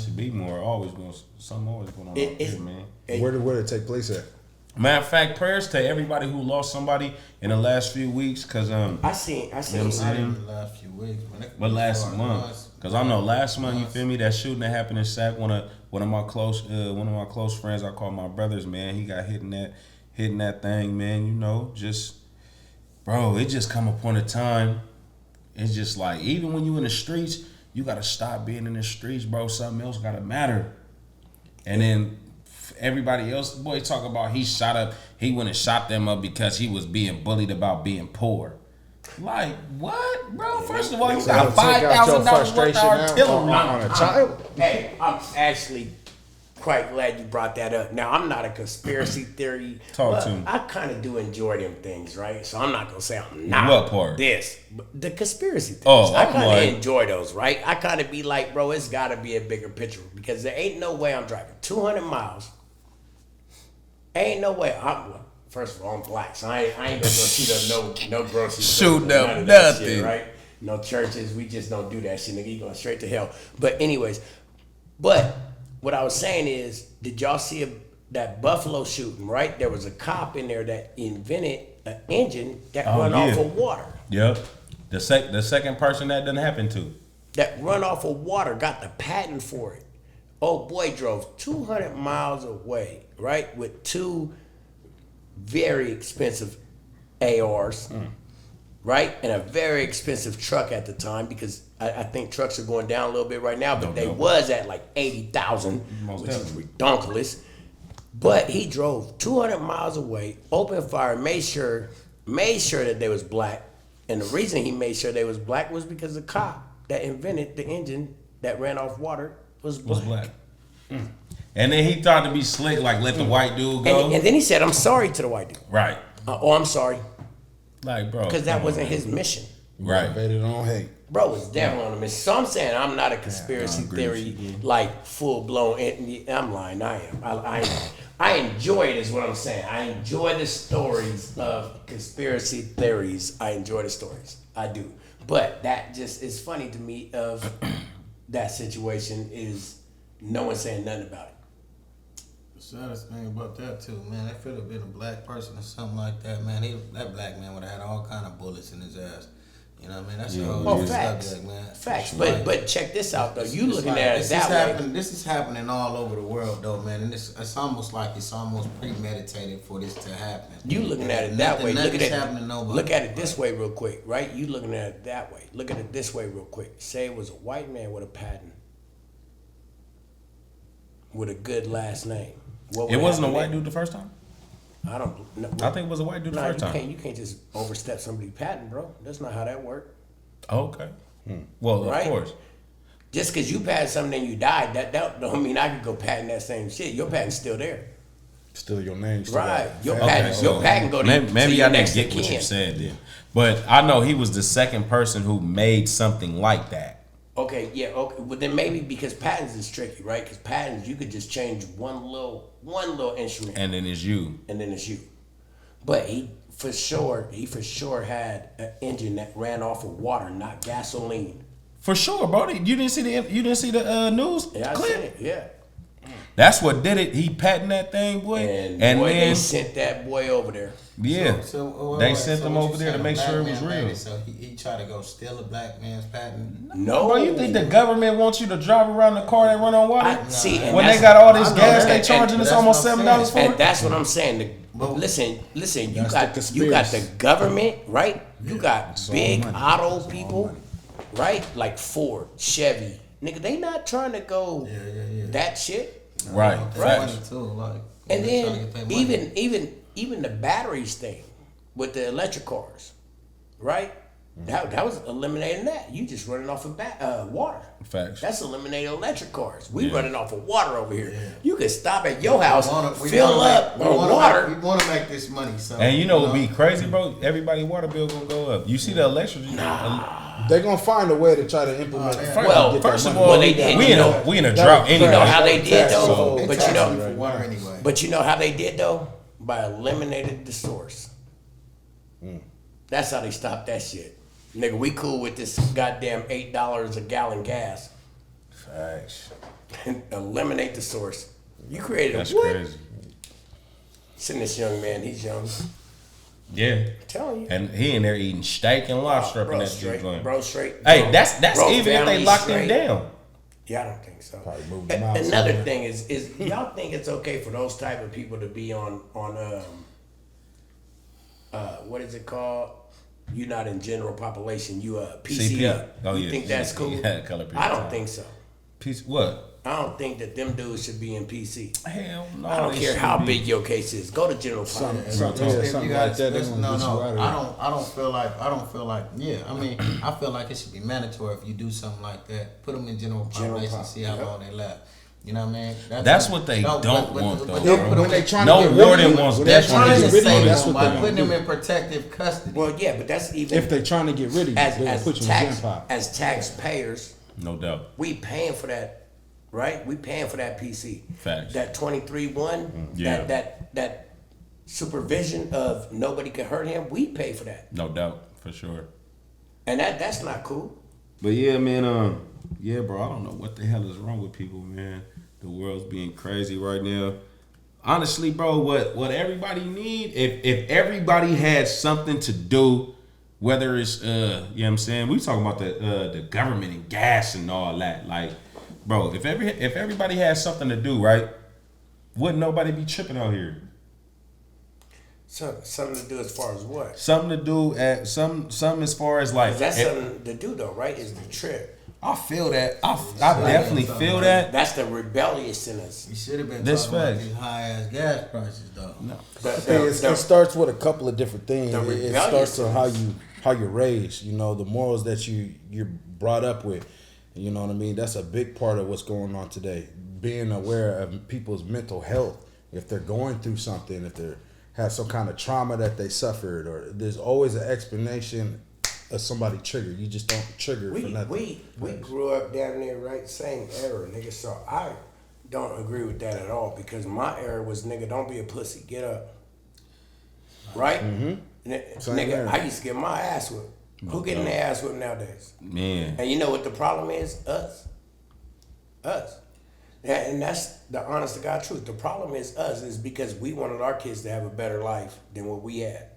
Should be more. Always going. Something always going on It- out there, it's- man. Where did it take place at? Matter of fact, prayers to everybody who lost somebody in the last few weeks, cause I seen. You know what I'm Not saying? even the last few weeks, man. That could But be last far month, months. cause I know last month, you feel me, that shooting that happened in Sac. One of my close friends, I call my brothers, man. He got hitting that thing, man. You know, just bro, it just come upon a time. It's just like even when you in the streets, you gotta stop being in the streets, bro. Something else gotta matter. And then everybody else, boy, talk about he went and shot them up because he was being bullied about being poor. Like what, bro? First of all, you got $5,000 worth of artillery. on a child. Hey, I'm actually quite glad you brought that up. Now, I'm not a conspiracy theory. Talk but to me. I kind of do enjoy them things, right? So I'm not gonna say I'm not. What part? This, but the conspiracy theories. Oh, I I'm kind of like- enjoy those, right? I kind of be like, bro, it's got to be a bigger picture because there ain't no way I'm driving 200 miles Ain't no way. First of all, I'm black, so I ain't gonna go shoot up no grocery Shoot stores, up none of that nothing. shit, right? No churches. We just don't do that shit, nigga. You going straight to hell. But anyways, what I was saying is, did y'all see that Buffalo shooting? Right, there was a cop in there that invented an engine that run off of water. Yep. The second person that didn't happen to. That run off of water, got the patent for it. Oh boy, drove 200 miles away, right, with 2 very expensive ARs, right, and a very expensive truck at the time, because I think trucks are going down a little bit right now, but they was at like 80,000, which is ridiculous. But he drove 200 miles away, opened fire, made sure that they was black, and the reason he made sure they was black was because the cop that invented the engine that ran off water was black. And then he thought to be slick, like let the white dude go. And then he said, "I'm sorry" to the white dude. Right. I'm sorry, Like, bro. because that wasn't his mission. Right. Motivated on hate. Bro was definitely on a mission. So I'm saying I'm not a conspiracy theory, like full blown. I'm lying. I am. I enjoy it, is what I'm saying. I enjoy the stories of conspiracy theories. I enjoy the stories. I do. But that just is funny to me. Of that situation is no one saying nothing about it. The saddest thing about that too, man, if it had been a black person or something like that, man, that black man would have had all kind of bullets in his ass. You know what I mean? That's a whole facts. subject, man. Facts. Like, But check this out though. You it's looking like, at it that way. This is happening all over the world though, man, and it's almost like it's almost premeditated for this to happen. You looking at it that way. Look at it this way real quick, right? You looking at it that way. Look at it this way real quick. Say it was a white man with a patent, with a good last name. It wasn't a white dude the first time? I don't. No, I think it was a white dude the first time. You can't just overstep somebody's patent, bro. That's not how that works. Okay. Well, Right? of course. Just because you patent something and you died, that don't mean I could go patent that same shit. Your patent's still there. Still your name. Still Right. got Your fat. patent. Your patent go to Maybe your I didn't next get what kin. you said then. But I know he was the second person who made something like that. Okay, yeah, okay. Well, then maybe because patents is tricky, right? Because patents, you could just change one little instrument, And then it's you. and then it's you. But he for sure had an engine that ran off of water, not gasoline. For sure, bro. You didn't see the news Yeah, I clip? seen it. Yeah. That's what did it. He patented that thing, boy. And boy, they sent that boy over there. yeah, they sent him what over you there to saying, make a sure it black was man real. made it, so he tried to go steal a black man's patent. No, Bro, you think the government wants you to drive around the car that run on water? I see. And When they that's- got all this I know gas, that, they and charging us that's almost what I'm $7 for And it. that's what I'm saying. Listen. You That's the got the conspiracy. government, right? You got It's all big money. auto It's all people, money. right? Like Ford, Chevy. Nigga, they not trying to go Yeah. that shit. Right, They facts. money too, like, And they trying to get then their money. even the batteries thing with the electric cars, right? That was eliminating that. You just running off of water. Facts. That's eliminating electric cars. We Yeah. running off of water over here. You can stop at your house, We fill wanna up make- we on wanna water. Make, we want to make this money, so And you know what would be crazy, bro? Everybody water bill gonna go up. You see the electricity? They're gonna find a way to try to implement. Well, get that First of money. all, Well, they did, we you in know. a drought You You know anyway. how they did though? So- They But tax you know, me for water anyway. But you know how they did though? By eliminating the source. That's how they stopped that shit. Nigga, we cool with this goddamn $8 a gallon gas. Facts. Eliminate the source. You created That's what? crazy. Send this young man, he's young. Yeah. I'm telling you. And he in there eating steak and lobster up in Bro, that straight. shit joint. Bro, straight. Hey, Bro, that's bro, even if they family locked straight. him down. Yeah, I don't think so. Probably moved him out Another somewhere. thing is y'all think it's okay for those type of people to be on what is it called? You not in general population. You PCP. CPR. Oh, you yeah. think that's cool? Yeah, color people I don't time. think so. Piece what? I don't think that them dudes should be in PC. Hell no. I don't they care how shouldn't be. big your case is. Go to general population. Something like that. They're gonna No, get you out of I here. don't feel like. Yeah, I mean, I feel like it should be mandatory if you do something like that. Put them in general population, see how long they last. You know what I mean? That's what they don't want, though, they'll bro. put them When they in- trying No to get rid warden of you, wants when that they're trying shit. to trying get to rid of save you, that's them what by they're putting gonna them do. in protective custody. Well, yeah, but that's even If they're trying to get rid of you, they're gonna put you in jail pop. as taxpayers, No doubt. we paying for that, right? We paying for that PC. Facts. That 23-1, Yeah. that that supervision of nobody can hurt him, we pay for that. No doubt, for sure. And that's not cool. But yeah, man, yeah, bro, I don't know what the hell is wrong with people, man. The world's being crazy right now. Honestly, bro, what everybody need, if everybody had something to do, whether it's you know what I'm saying, we talking about the government and gas and all that. Like, bro, if everybody has something to do, right, wouldn't nobody be tripping out here? So, something to do as far as what? Something to do at some as far as like That's something to do though, right? Is the trip. I feel that. I definitely feel that. That's the rebellious in us. You should have been This talking about fact. these high ass gas prices though. No. It starts with a couple of different things. The It starts with rebelliousness. how you're raised. You know, the morals that you're brought up with. You know what I mean? That's a big part of what's going on today. Being aware of people's mental health. If they're going through something, if they have some kind of trauma that they suffered, or there's always an explanation of somebody triggered. You just don't trigger for nothing. We grew up down there, right? Same era, nigga. So I don't agree with that at all because my era was, nigga, don't be a pussy, get up. Right? Same Nigga, era. I used to get my ass whipped. Who getting their ass whipped nowadays? Man. And you know what the problem is? Us. And that's the honest to God truth. The problem is us, is because we wanted our kids to have a better life than what we had.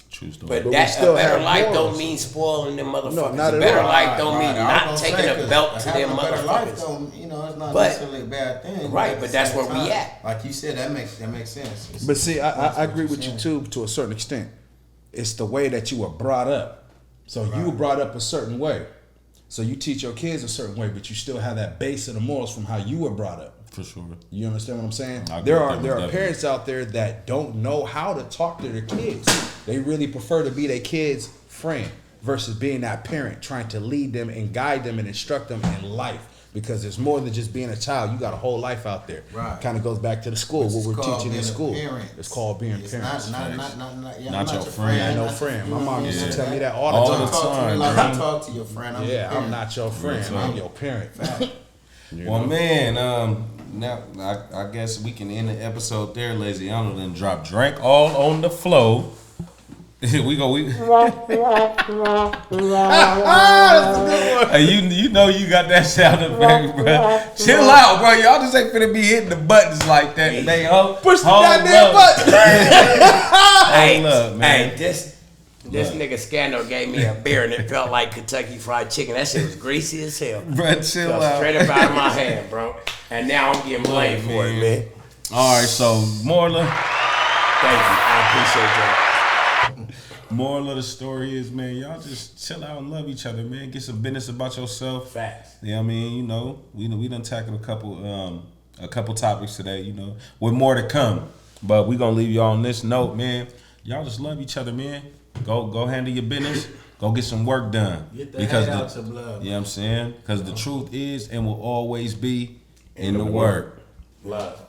True story. But we that still a better have life morals. don't mean spoiling them motherfuckers. No, not a at better all. life don't mean I was not gonna taking say, a 'cause belt to them having a better life motherfuckers. don't, you know, it's not But- necessarily a bad thing. Right, at but the that's same where we time, at. Like you said, that makes sense. It's- But see, I that's what agree you're with you saying. too to a certain extent. It's the way that you were brought up. So you were brought up a certain way. So you teach your kids a certain way, but you still have that base of the morals from how you were brought up. For sure. You understand what I'm saying? I agree There with are that, there are definitely. parents out there that don't know how to talk to their kids. They really prefer to be their kids' friend versus being that parent trying to lead them and guide them and instruct them in life. Because there's more than just being a child. You got a whole life out there. Right. Kind of goes back to the school, Which what is we're called teaching in being a school. parent. It's called being It's parents. not Not your friend. I ain't no not friend. your My mom used to Yeah. tell me that All all the the time. time, Like bro. I talk to your friend. I'm your Yeah, I'm parent. not your friend. Real I'm talk. your parent. You Well, know? man, now I guess we can end the episode there, Lazy. I don't then drop Drake all on the flow. we go. Hey, you know you got that sound effect, bro. Chill out, bro. Y'all just ain't finna be hitting the buttons like that today, ho. Push the Hold goddamn up. button. Hey, up, man. hey, this nigga Scanlouz gave me a beer and it felt like Kentucky Fried Chicken. That shit was greasy as hell. Bro, chill Fell out. straight up out of my hand, bro. And now I'm getting blamed for it, man. All right, so Moral Thank you. I appreciate that. of the story is, man, y'all just chill out and love each other, man. Get some business about yourself. Facts. Yeah, I mean, you know, we done tackled a couple topics today, you know, with more to come. But we gonna leave y'all on this note, man. Y'all just love each other, man. Go handle your business. Go get some work done. Get the hate out your blood. You know what I'm saying? Because the truth is and will always be in the work. Love.